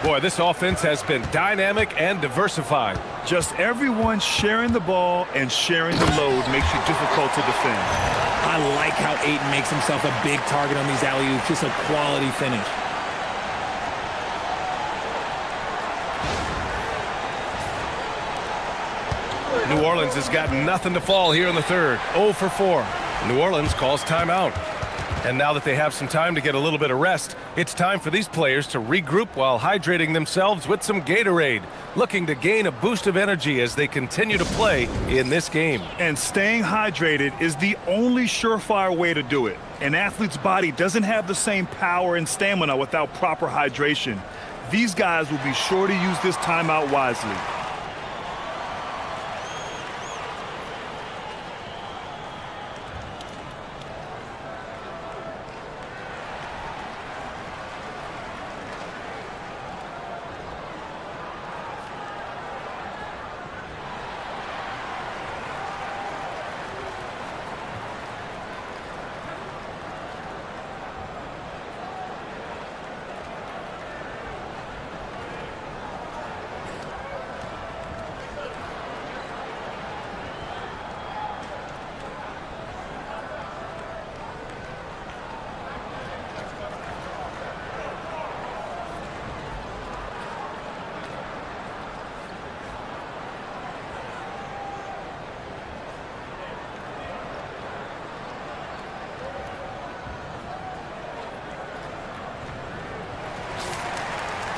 Boy, this offense has been dynamic and diversified. Just everyone sharing the ball and sharing the load makes you difficult to defend. I like how Ayton makes himself a big target on these alley-oops. Just a quality finish. New Orleans has got nothing to fall here in the third. 0 for 4. New Orleans calls timeout. And now that they have some time to get a little bit of rest, it's time for these players to regroup while hydrating themselves with some Gatorade, looking to gain a boost of energy as they continue to play in this game. And staying hydrated is the only surefire way to do it. An athlete's body doesn't have the same power and stamina without proper hydration. These guys will be sure to use this timeout wisely.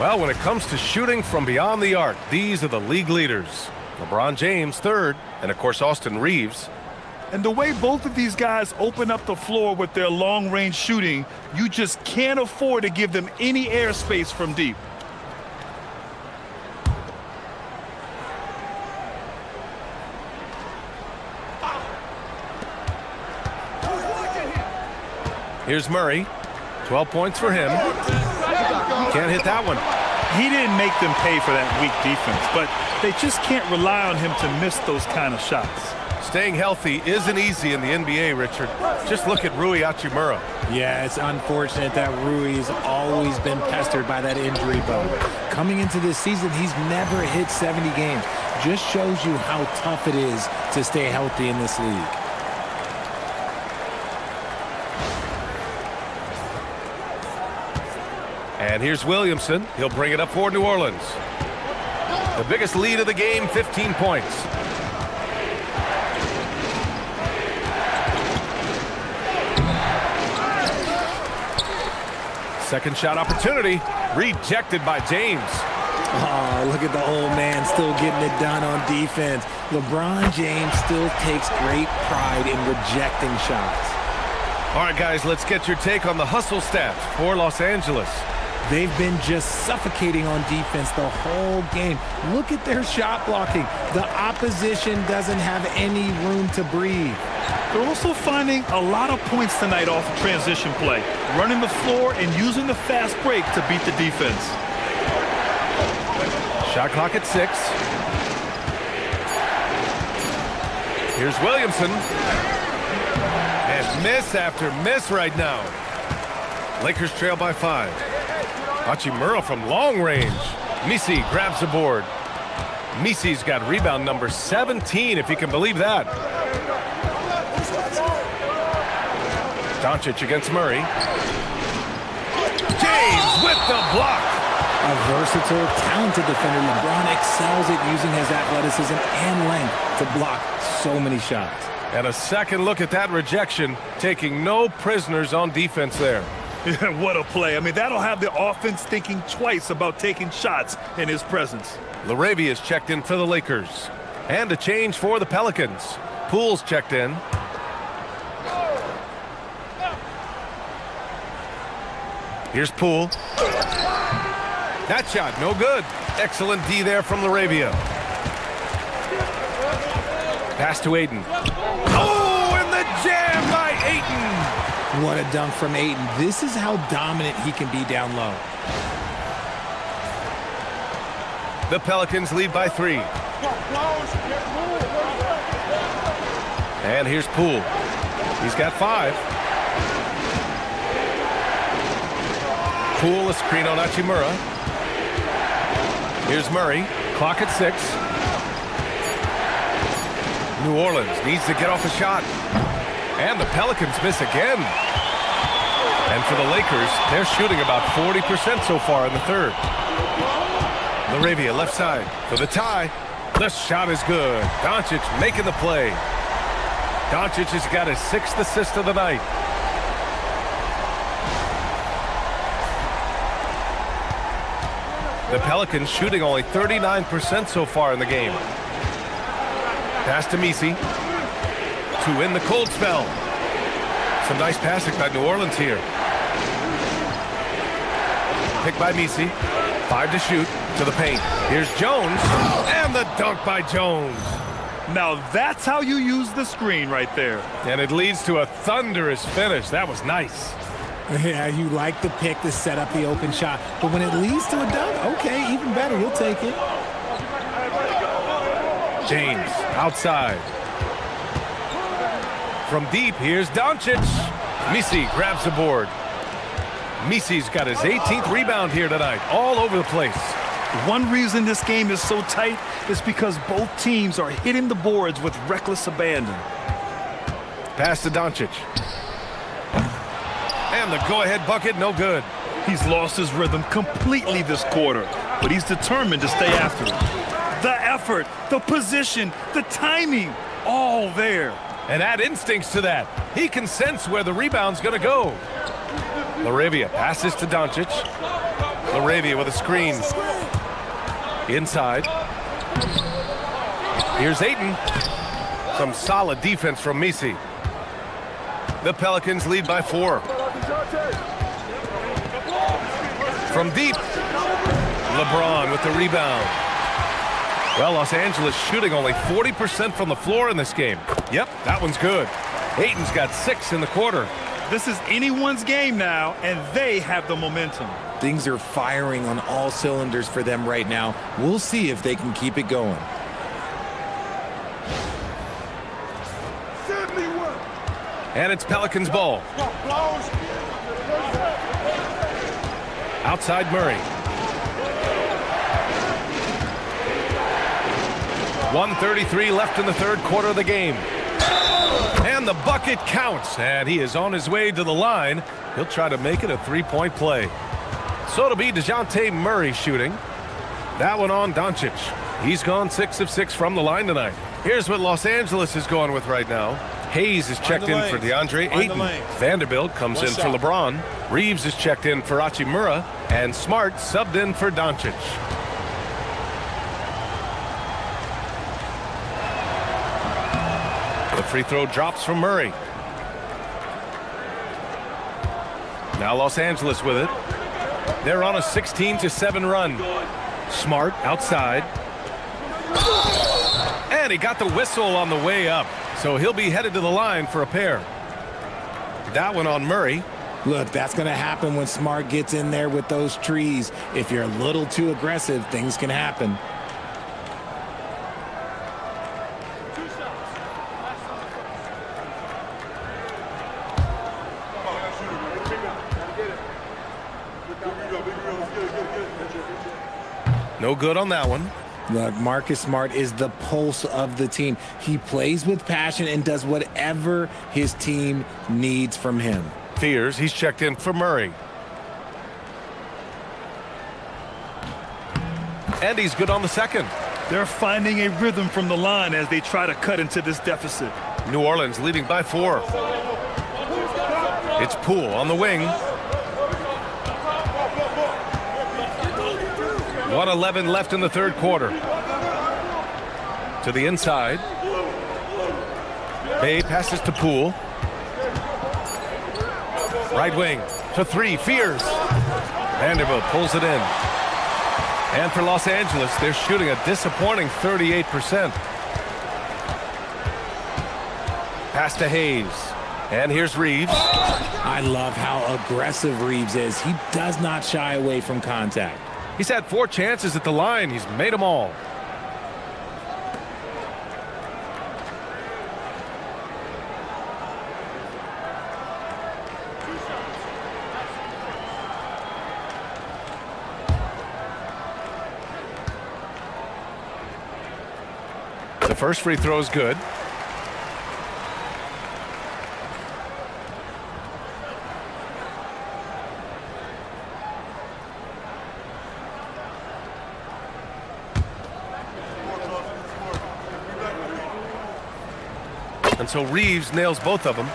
Well, when it comes to shooting from beyond the arc, these are the league leaders. LeBron James, third, and of course Austin Reeves. And the way both of these guys open up the floor with their long-range shooting, you just can't afford to give them any airspace from deep. Here's Murray. 12 points for him. Can't hit that one. He didn't make them pay for that weak defense, but they just can't rely on him to miss those kind of shots. Staying healthy isn't easy in the NBA, Richard. Just look at Rui Hachimura. Yeah, it's unfortunate that Rui has always been pestered by that injury bug. Coming into this season, he's never hit 70 games. Just shows you how tough it is to stay healthy in this league. And here's Williamson. He'll bring it up for New Orleans. The biggest lead of the game, 15 points. Second shot opportunity, rejected by James. Oh, look at the old man still getting it done on defense. LeBron James still takes great pride in rejecting shots. All right, guys, let's get your take on the hustle stats for Los Angeles. They've been just suffocating on defense the whole game. Look at their shot blocking. The opposition doesn't have any room to breathe. They're also finding a lot of points tonight off of transition play, running the floor and using the fast break to beat the defense. Shot clock at 6. Here's Williamson. And miss after miss right now. Lakers trail by 5. Hachimura from long range. Misi grabs the board. Misi's got rebound number 17, if you can believe that. Doncic against Murray. James with the block. A versatile, talented defender, LeBron excels at using his athleticism and length to block so many shots. And a second look at that rejection, taking no prisoners on defense there. What a play. I mean, that'll have the offense thinking twice about taking shots in his presence. LaRavia is checked in for the Lakers. And a change for the Pelicans. Poole's checked in. Here's Poole. That shot, no good. Excellent D there from LaRavia. Pass to Ayton. Oh, and the jam by Ayton. What a dunk from Ayton. This is how dominant he can be down low. The Pelicans lead by 3. And here's Poole. He's got 5. Poole, a screen on Hachimura. Here's Murray. Clock at 6. New Orleans needs to get off a shot. And the Pelicans miss again. And for the Lakers, they're shooting about 40% so far in the third. LaRavia left side for the tie. The shot is good. Doncic making the play. Doncic has got his 6th assist of the night. The Pelicans shooting only 39% so far in the game. Pass to Misi to win the cold spell. Some nice passing by New Orleans here. Pick by Misi. 5 to shoot to the paint. Here's Jones and the dunk by Jones. Now that's how you use the screen right there. And it leads to a thunderous finish. That was nice. Yeah, you like the pick to set up the open shot. But when it leads to a dunk, okay, even better. He'll take it. James outside. From deep, here's Doncic. Misi grabs the board. Misi's got his 18th rebound here tonight. All over the place. One reason this game is so tight is because both teams are hitting the boards with reckless abandon. Pass to Doncic. And the go-ahead bucket, no good. He's lost his rhythm completely this quarter, but he's determined to stay after it. The effort, the position, the timing, all there. And add instincts to that. He can sense where the rebound's going to go. LaRavia passes to Doncic. LaRavia with a screen. Inside. Here's Ayton. Some solid defense from Misi. The Pelicans lead by 4. From deep, LeBron with the rebound. Well, Los Angeles shooting only 40% from the floor in this game. Yep, that one's good. Ayton's got 6 in the quarter. This is anyone's game now, and they have the momentum. Things are firing on all cylinders for them right now. We'll see if they can keep it going. And it's Pelicans ball. Outside Murray. 1:33 left in the third quarter of the game. And the bucket counts. And he is on his way to the line. He'll try to make it a 3-point play. So it'll be DeJounte Murray shooting. That one on Doncic. He's gone 6 of 6 from the line tonight. Here's what Los Angeles is going with right now. Hayes is checked in for DeAndre Ayton. Vanderbilt comes in for LeBron. Reeves is checked in for Hachimura. And Smart subbed in for Doncic. The free throw drops from Murray. Now Los Angeles with it. They're on a 16-7 run. Smart outside. And he got the whistle on the way up. So he'll be headed to the line for a pair. That one on Murray. Look, that's going to happen when Smart gets in there with those trees. If you're a little too aggressive, things can happen. No good on that one. Look, Marcus Smart is the pulse of the team. He plays with passion and does whatever his team needs from him. Fears he's checked in for Murray. And he's good on the second. They're finding a rhythm from the line as they try to cut into this deficit. New Orleans leading by 4. It's Poole on the wing. 1:11 left in the third quarter. To the inside. Bay passes to Poole. Right wing to 3. Fears. Vanderbilt pulls it in. And for Los Angeles, they're shooting a disappointing 38%. Pass to Hayes. And here's Reeves. I love how aggressive Reeves is. He does not shy away from contact. He's had 4 chances at the line. He's made them all. The first free throw is good. And so Reeves nails both of them.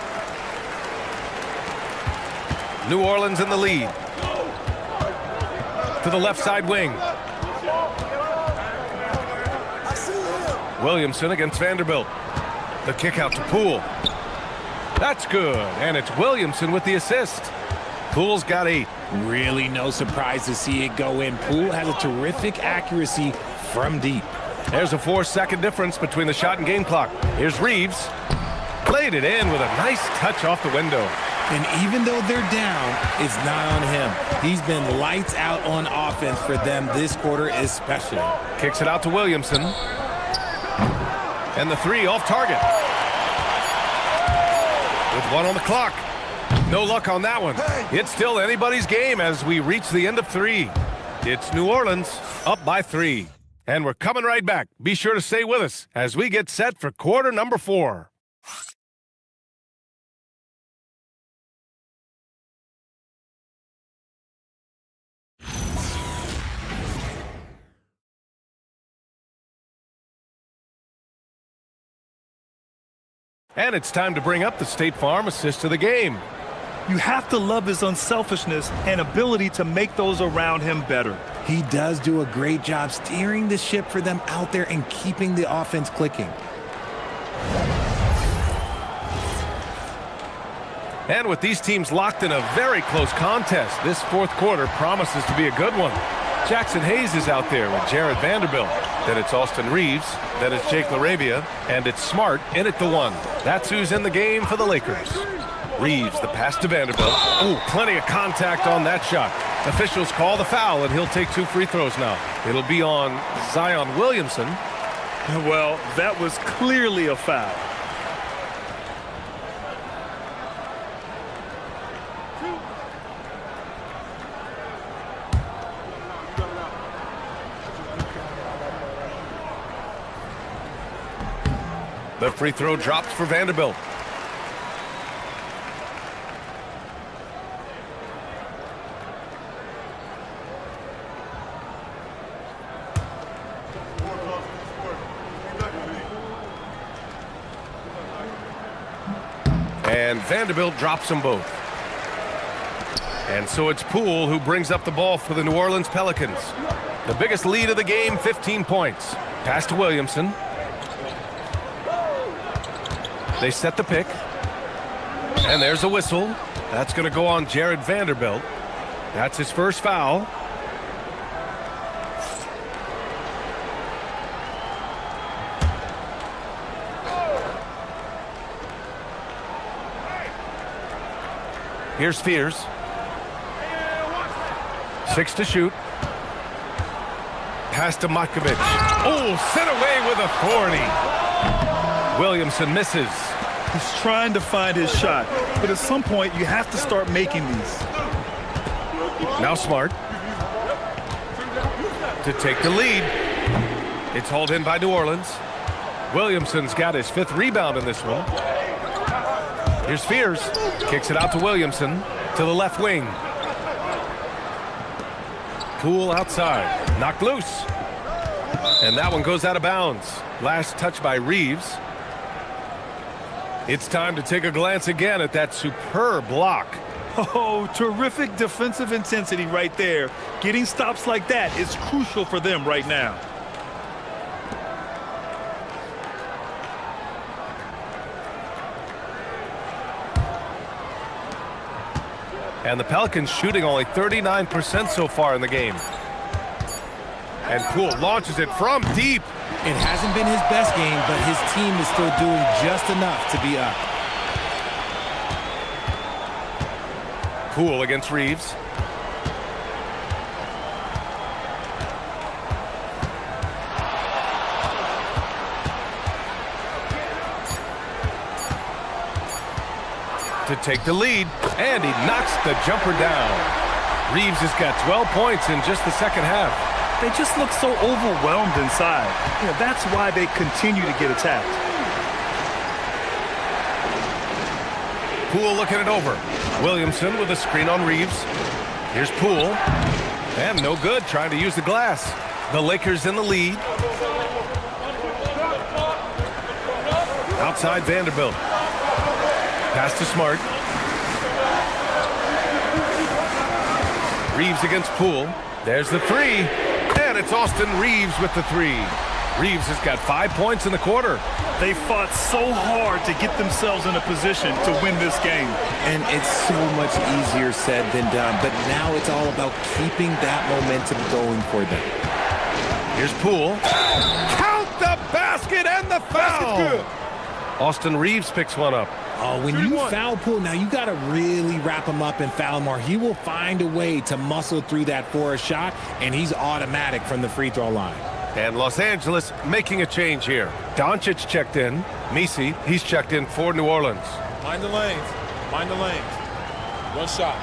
New Orleans in the lead. To the left side wing. Williamson against Vanderbilt. The kick out to Poole. That's good. And it's Williamson with the assist. Poole's got 8. Really no surprise to see it go in. Poole has a terrific accuracy from deep. There's a 4-second difference between the shot and game clock. Here's Reeves. Played it in with a nice touch off the window. And even though they're down, it's not on him. He's been lights out on offense for them this quarter especially. Kicks it out to Williamson. And the 3 off target. With 1 on the clock. No luck on that one. It's still anybody's game as we reach the end of 3. It's New Orleans up by 3. And we're coming right back. Be sure to stay with us as we get set for quarter number 4. And it's time to bring up the State Farm assist of the game. You have to love his unselfishness and ability to make those around him better. He does do a great job steering the ship for them out there and keeping the offense clicking. And with these teams locked in a very close contest, this fourth quarter promises to be a good one. Jackson Hayes is out there with Jared Vanderbilt. Then it's Austin Reeves. Then it's Jake LaRavia. And it's Smart in at the 1. That's who's in the game for the Lakers. Reeves, the pass to Vanderbilt. Ooh, plenty of contact on that shot. Officials call the foul, and he'll take 2 free throws now. It'll be on Zion Williamson. Well, that was clearly a foul. The free throw drops for Vanderbilt. And Vanderbilt drops them both. And so it's Poole who brings up the ball for the New Orleans Pelicans. The biggest lead of the game, 15 points. Pass to Williamson. They set the pick. And there's a whistle. That's going to go on Jared Vanderbilt. That's his first foul. Here's Fears. 6 to shoot. Pass to Matkovic. Oh, sent away with authority. Williamson misses. He's trying to find his shot, but at some point you have to start making these. Now Smart to take the lead. It's hauled in by New Orleans. Williamson's got his 5th rebound in this one. Here's Fears. Kicks it out to Williamson to the left wing. Poole outside. Knocked loose. And that one goes out of bounds. Last touch by Reeves. It's time to take a glance again at that superb block. Oh, terrific defensive intensity right there. Getting stops like that is crucial for them right now. And the Pelicans shooting only 39% so far in the game. And Poole launches it from deep. It hasn't been his best game, but his team is still doing just enough to be up. Poole against Reeves. To take the lead, and he knocks the jumper down. Reeves has got 12 points in just the second half. They just look so overwhelmed inside. You know, that's why they continue to get attacked. Poole looking it over. Williamson with a screen on Reeves. Here's Poole. And no good, trying to use the glass. The Lakers in the lead. Outside Vanderbilt. Pass to Smart. Reeves against Poole. There's the 3. And it's Austin Reeves with the 3. Reeves has got 5 points in the quarter. They fought so hard to get themselves in a position to win this game. And it's so much easier said than done, but now it's all about keeping that momentum going for them. Here's Poole. Count the basket and the foul. Austin Reeves picks one up. Oh, when you foul Poole, now you got to really wrap him up and foul him, or he will find a way to muscle through that for a shot, and he's automatic from the free throw line. And Los Angeles making a change here. Doncic checked in. Messi, he's checked in for New Orleans. Mind the lanes. Mind the lanes. One shot.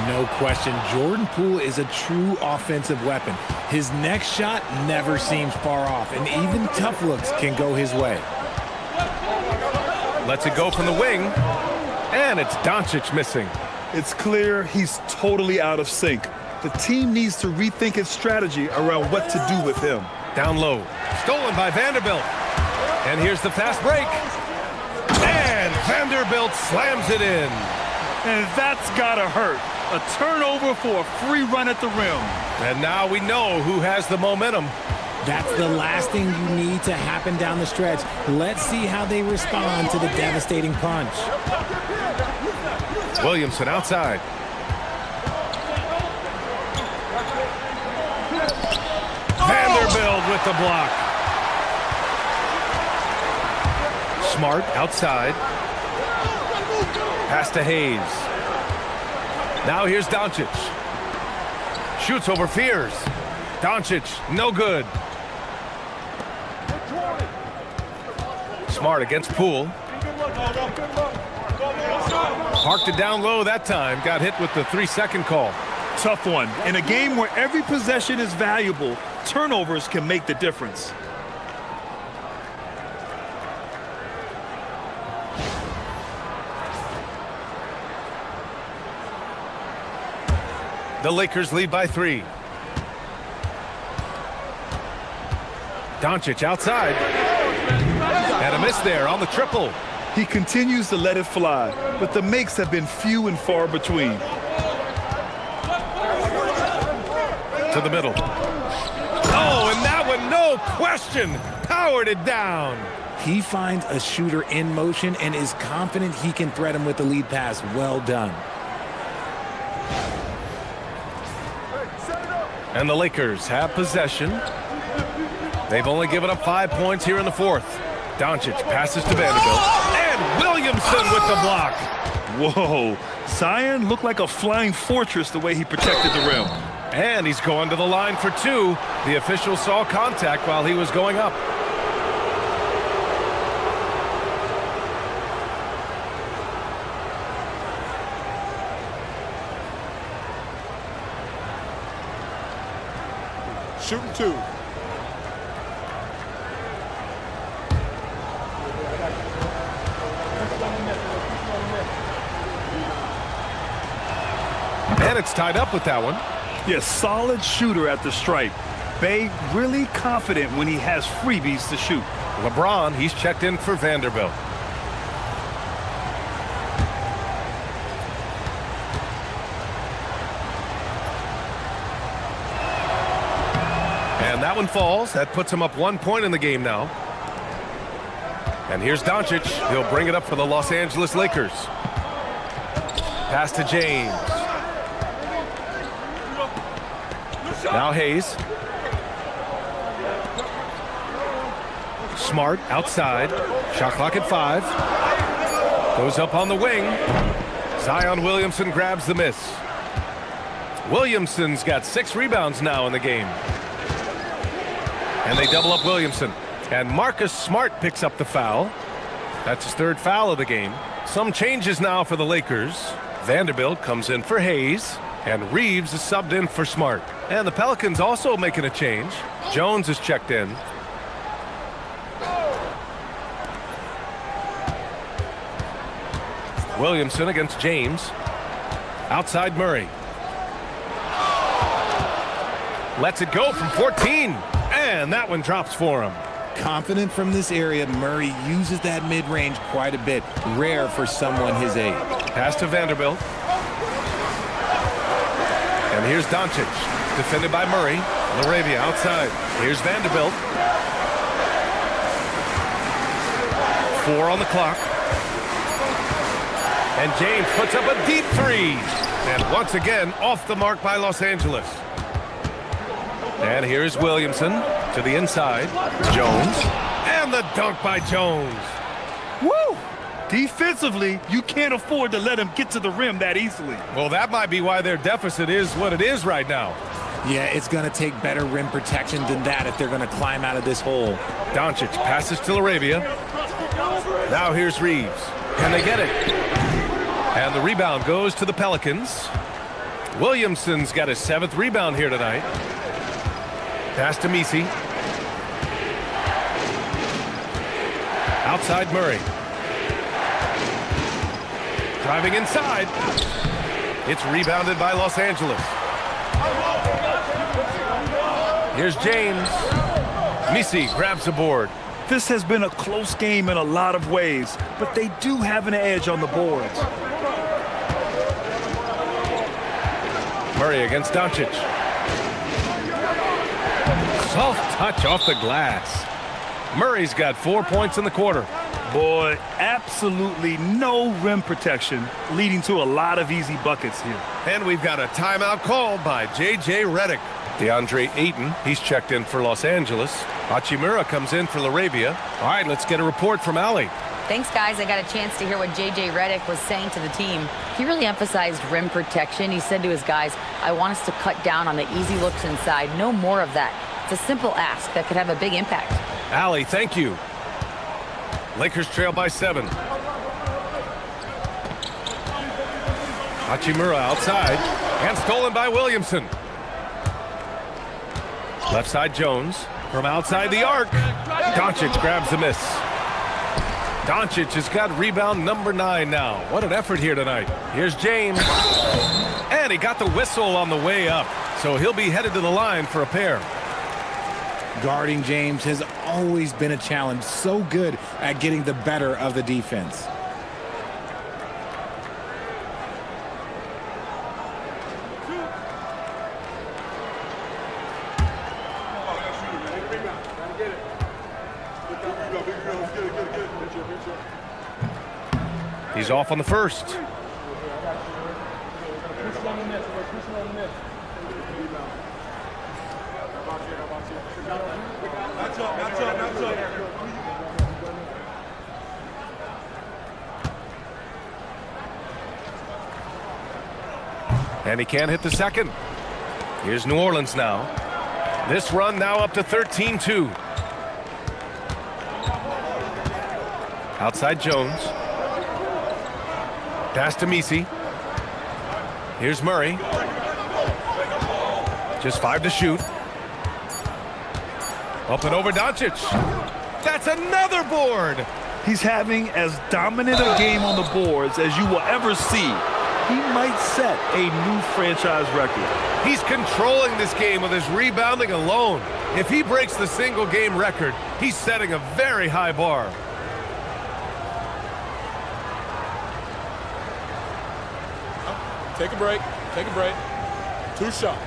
No question, Jordan Poole is a true offensive weapon. His next shot never seems far off, and even tough looks can go his way. Lets it go from the wing, and it's Doncic missing. It's clear he's totally out of sync. The team needs to rethink its strategy around what to do with him. Down low, stolen by Vanderbilt. And here's the fast break. And Vanderbilt slams it in. And that's gotta hurt. A turnover for a free run at the rim. And now we know who has the momentum. That's the last thing you need to happen down the stretch. Let's see how they respond to the devastating punch. Williamson outside. Vanderbilt with the block. Smart outside. Pass to Hayes. Now here's Doncic. Shoots over Fears. Doncic, no good. Smart against Poole. Parked it down low that time. Got hit with the 3-second call. Tough one. In a game where every possession is valuable, turnovers can make the difference. The Lakers lead by 3. Doncic outside. And a miss there on the triple. He continues to let it fly, but the makes have been few and far between. To the middle. Oh, and that one, no question, powered it down. He finds a shooter in motion and is confident he can thread him with the lead pass. Well done. And the Lakers have possession. They've only given up 5 points here in the fourth. Doncic passes to Vanderbilt. And Williamson with the block. Whoa, Zion looked like a flying fortress the way he protected the rim. And he's going to the line for two. The official saw contact while he was going up. Shooting two. And it's tied up with that one. Yes, solid shooter at the stripe. Bay really confident when he has freebies to shoot. LeBron, he's checked in for Vanderbilt. And that one falls. That puts him up 1 point in the game now. And here's Doncic. He'll bring it up for the Los Angeles Lakers. Pass to James. Now Hayes. Smart outside. Shot clock at 5. Goes up on the wing. Zion Williamson grabs the miss. Williamson's got 6 rebounds now in the game. And they double up Williamson. And Marcus Smart picks up the foul. That's his 3rd foul of the game. Some changes now for the Lakers. Vanderbilt comes in for Hayes. And Reeves is subbed in for Smart. And the Pelicans also making a change. Jones is checked in. Williamson against James. Outside Murray. Lets it go from 14. And that one drops for him. Confident from this area, Murray uses that mid-range quite a bit. Rare for someone his age. Pass to Vanderbilt. And here's Doncic, defended by Murray. LaRavia outside. Here's Vanderbilt. 4 on the clock. And James puts up a deep 3. And once again, off the mark by Los Angeles. And here's Williamson to the inside. Jones. And the dunk by Jones. Woo! Defensively, you can't afford to let him get to the rim that easily. Well, that might be why their deficit is what it is right now. Yeah, it's going to take better rim protection than that if they're going to climb out of this hole. Doncic passes to LaRavia. Now here's Reeves. Can they get it? And the rebound goes to the Pelicans. Williamson's got his 7th rebound here tonight. Pass to Messi. Outside Murray. Driving inside. It's rebounded by Los Angeles. Here's James. Messi grabs the board. This has been a close game in a lot of ways, but they do have an edge on the boards. Murray against Doncic. Soft touch off the glass. Murray's got 4 points in the quarter. Boy, absolutely no rim protection, leading to a lot of easy buckets here. And we've got a timeout called by J.J. Redick. DeAndre Ayton, he's checked in for Los Angeles. Hachimura comes in for LaRavia. All right, let's get a report from Allie. Thanks, guys. I got a chance to hear what J.J. Redick was saying to the team. He really emphasized rim protection. He said to his guys, I want us to cut down on the easy looks inside. No more of that. It's a simple ask that could have a big impact. Allie, thank you. Lakers trail by 7. Hachimura outside. And stolen by Williamson. Left side Jones. From outside the arc. Doncic grabs the miss. Doncic has got rebound number 9 now. What an effort here tonight. Here's James. And he got the whistle on the way up. So he'll be headed to the line for a pair. Guarding James has always been a challenge. So good at getting the better of the defense. He's off on the first. And he can't hit the second. Here's New Orleans now. This run now up to 13-2. Outside Jones. Pass to Misi. Here's Murray. Just 5 to shoot. Up and over Doncic. That's another board. He's having as dominant a game on the boards as you will ever see. He might set a new franchise record. He's controlling this game with his rebounding alone. If he breaks the single game record, he's setting a very high bar. Take a break. Take a break. 2 shots.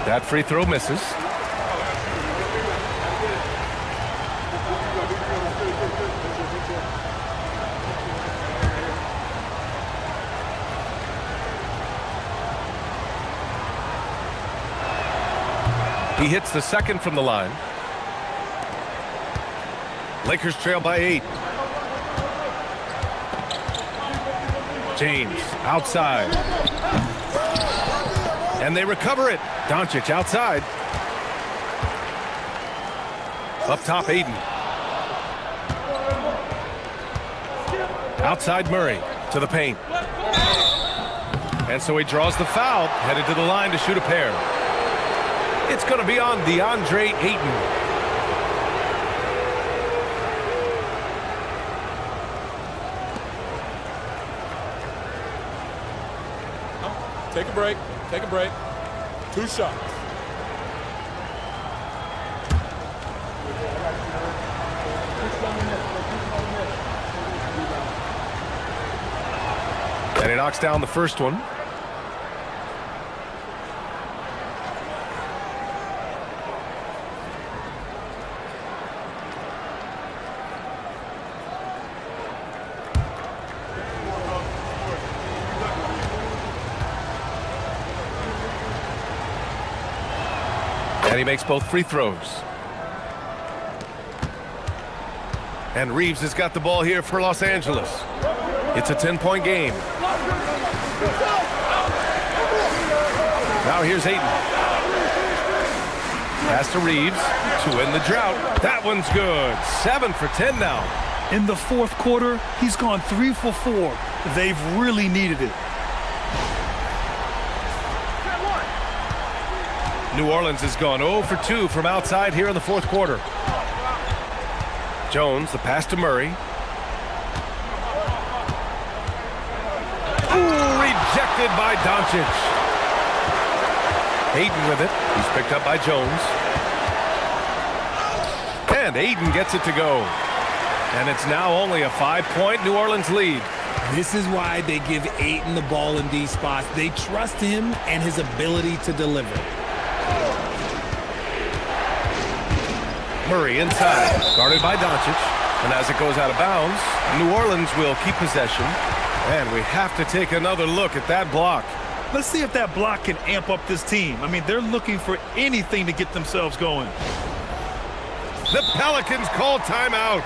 That free throw misses. He hits the second from the line. Lakers trail by 8. James outside. And they recover it. Doncic outside. Up top, Aiden. Outside Murray to the paint. And so he draws the foul, headed to the line to shoot a pair. It's going to be on DeAndre Ayton. Take a break. Take a break. 2 shots. And he knocks down the first one. And he makes both free throws. And Reeves has got the ball here for Los Angeles. It's a 10-point game. Now here's Ayton. Pass to Reeves to end the drought. That one's good. 7 for 10 now. In the fourth quarter, he's gone 3 for 4. They've really needed it. New Orleans has gone 0 for 2 from outside here in the fourth quarter. Jones, the pass to Murray. Ooh, rejected by Doncic. Ayton with it. He's picked up by Jones. And Ayton gets it to go. And it's now only a 5-point New Orleans lead. This is why they give Ayton the ball in these spots. They trust him and his ability to deliver. Murray inside, guarded by Doncic. And as it goes out of bounds, New Orleans will keep possession. And we have to take another look at that block. Let's see if that block can amp up this team. I mean, they're looking for anything to get themselves going. The Pelicans call timeout.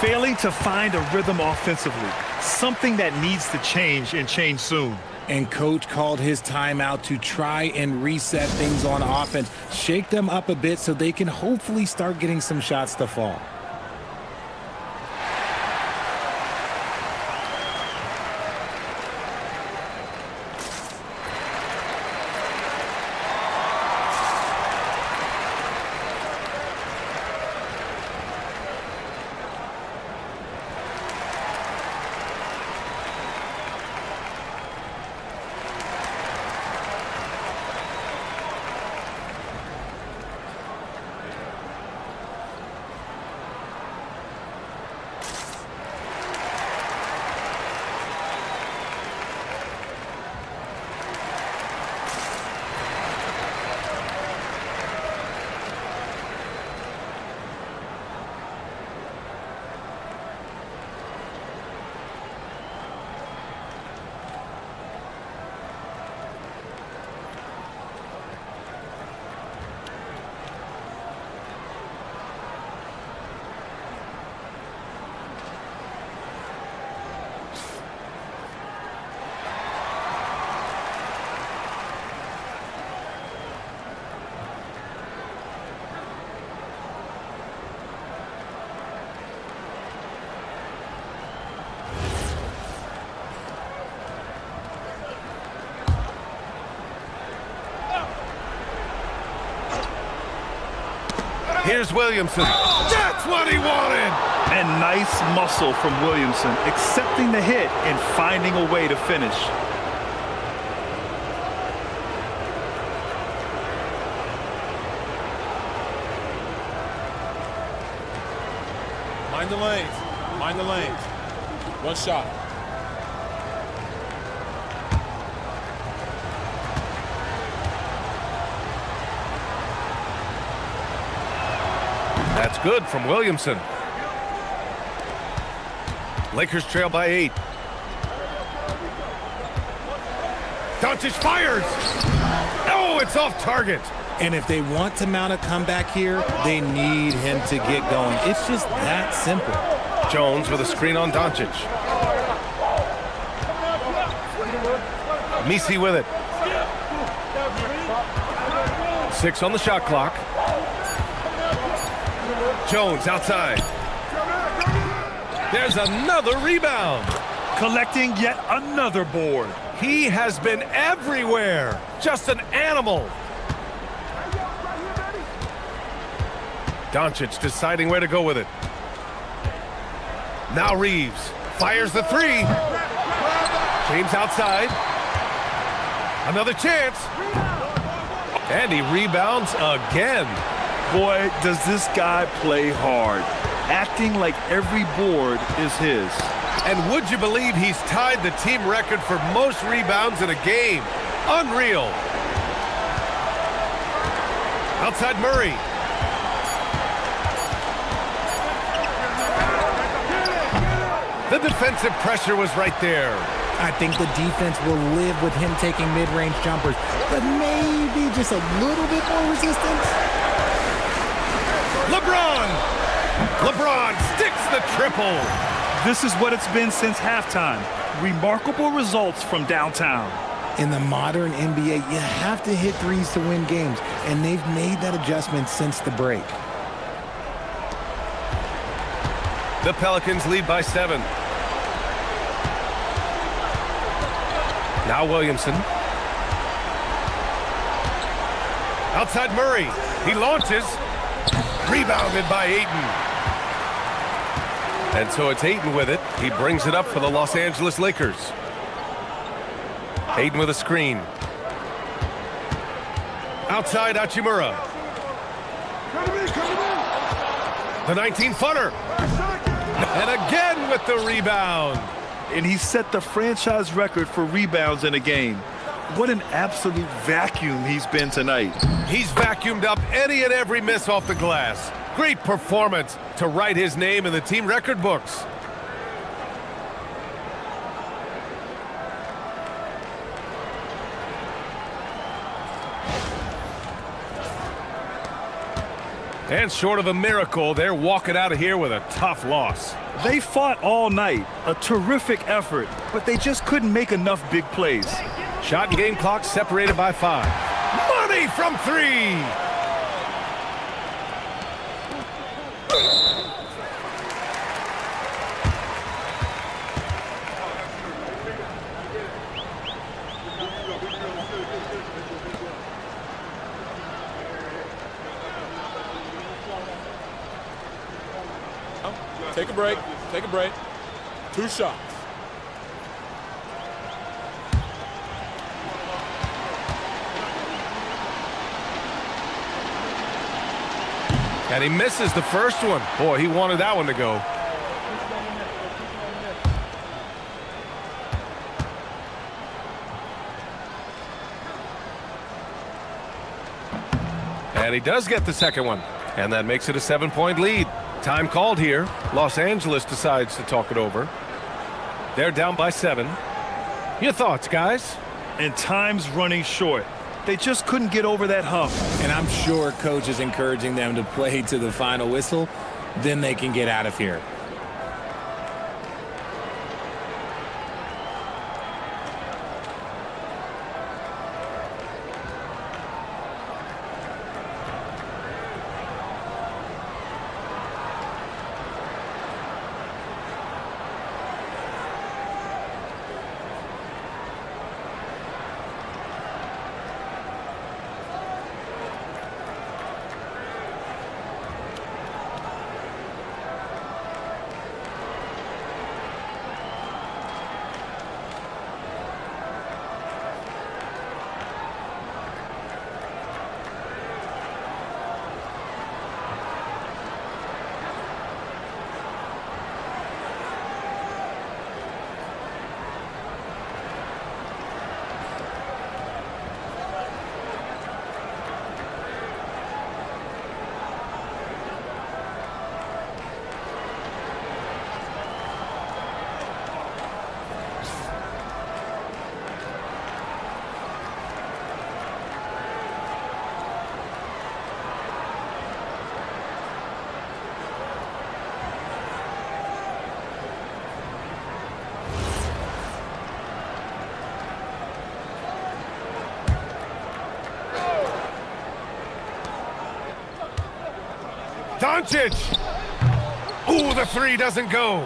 Failing to find a rhythm offensively. Something that needs to change and change soon. And coach called his timeout to try and reset things on offense. Shake them up a bit so they can hopefully start getting some shots to fall. Here's Williamson. That's what he wanted! And nice muscle from Williamson, accepting the hit and finding a way to finish. Mind the lanes. Mind the lanes. One shot. That's good from Williamson. Lakers trail by 8. Doncic fires! Oh, it's off target. And if they want to mount a comeback here, they need him to get going. It's just that simple. Jones with a screen on Doncic. Messi with it. 6 on the shot clock. Jones outside. There's another rebound. Collecting yet another board. He has been everywhere. Just an animal. Doncic deciding where to go with it. Now Reeves fires the 3. James outside. Another chance. And he rebounds again. Boy, does this guy play hard, acting like every board is his. And would you believe he's tied the team record for most rebounds in a game? Unreal. Outside Murray. The defensive pressure was right there. I think the defense will live with him taking mid-range jumpers, but maybe just a little bit more resistance. LeBron sticks the triple. This is what it's been since halftime. Remarkable results from downtown. In the modern NBA, you have to hit threes to win games, and they've made that adjustment since the break. The Pelicans lead by 7. Now Williamson. Outside Murray. He launches. Rebounded by Ayton. And so it's Ayton with it. He brings it up for the Los Angeles Lakers. Ayton with a screen. Outside Hachimura. The 19-footer. And again with the rebound. And he set the franchise record for rebounds in a game. What an absolute vacuum he's been tonight. He's vacuumed up any and every miss off the glass. Great performance to write his name in the team record books. And short of a miracle, they're walking out of here with a tough loss. They fought all night, a terrific effort, but they just couldn't make enough big plays. Shot and game clock separated by 5. Money from 3! Take a break. Take a break. 2 shots. And he misses the first one. Boy, he wanted that one to go. And he does get the second one. And that makes it a 7-point lead. Time called here. Los Angeles decides to talk it over. They're down by 7. Your thoughts, guys? And time's running short. They just couldn't get over that hump. And I'm sure coach is encouraging them to play to the final whistle. Then they can get out of here. Doncic! Ooh, the three doesn't go.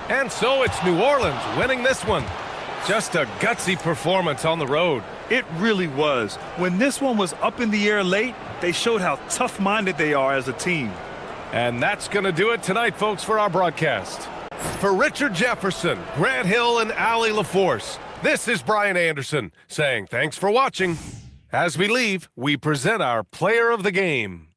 And so it's New Orleans winning this one. Just a gutsy performance on the road. It really was. When this one was up in the air late, they showed how tough-minded they are as a team. And that's going to do it tonight, folks, for our broadcast. For Richard Jefferson, Grant Hill, and Allie LaForce, this is Brian Anderson saying thanks for watching. As we leave, we present our player of the game.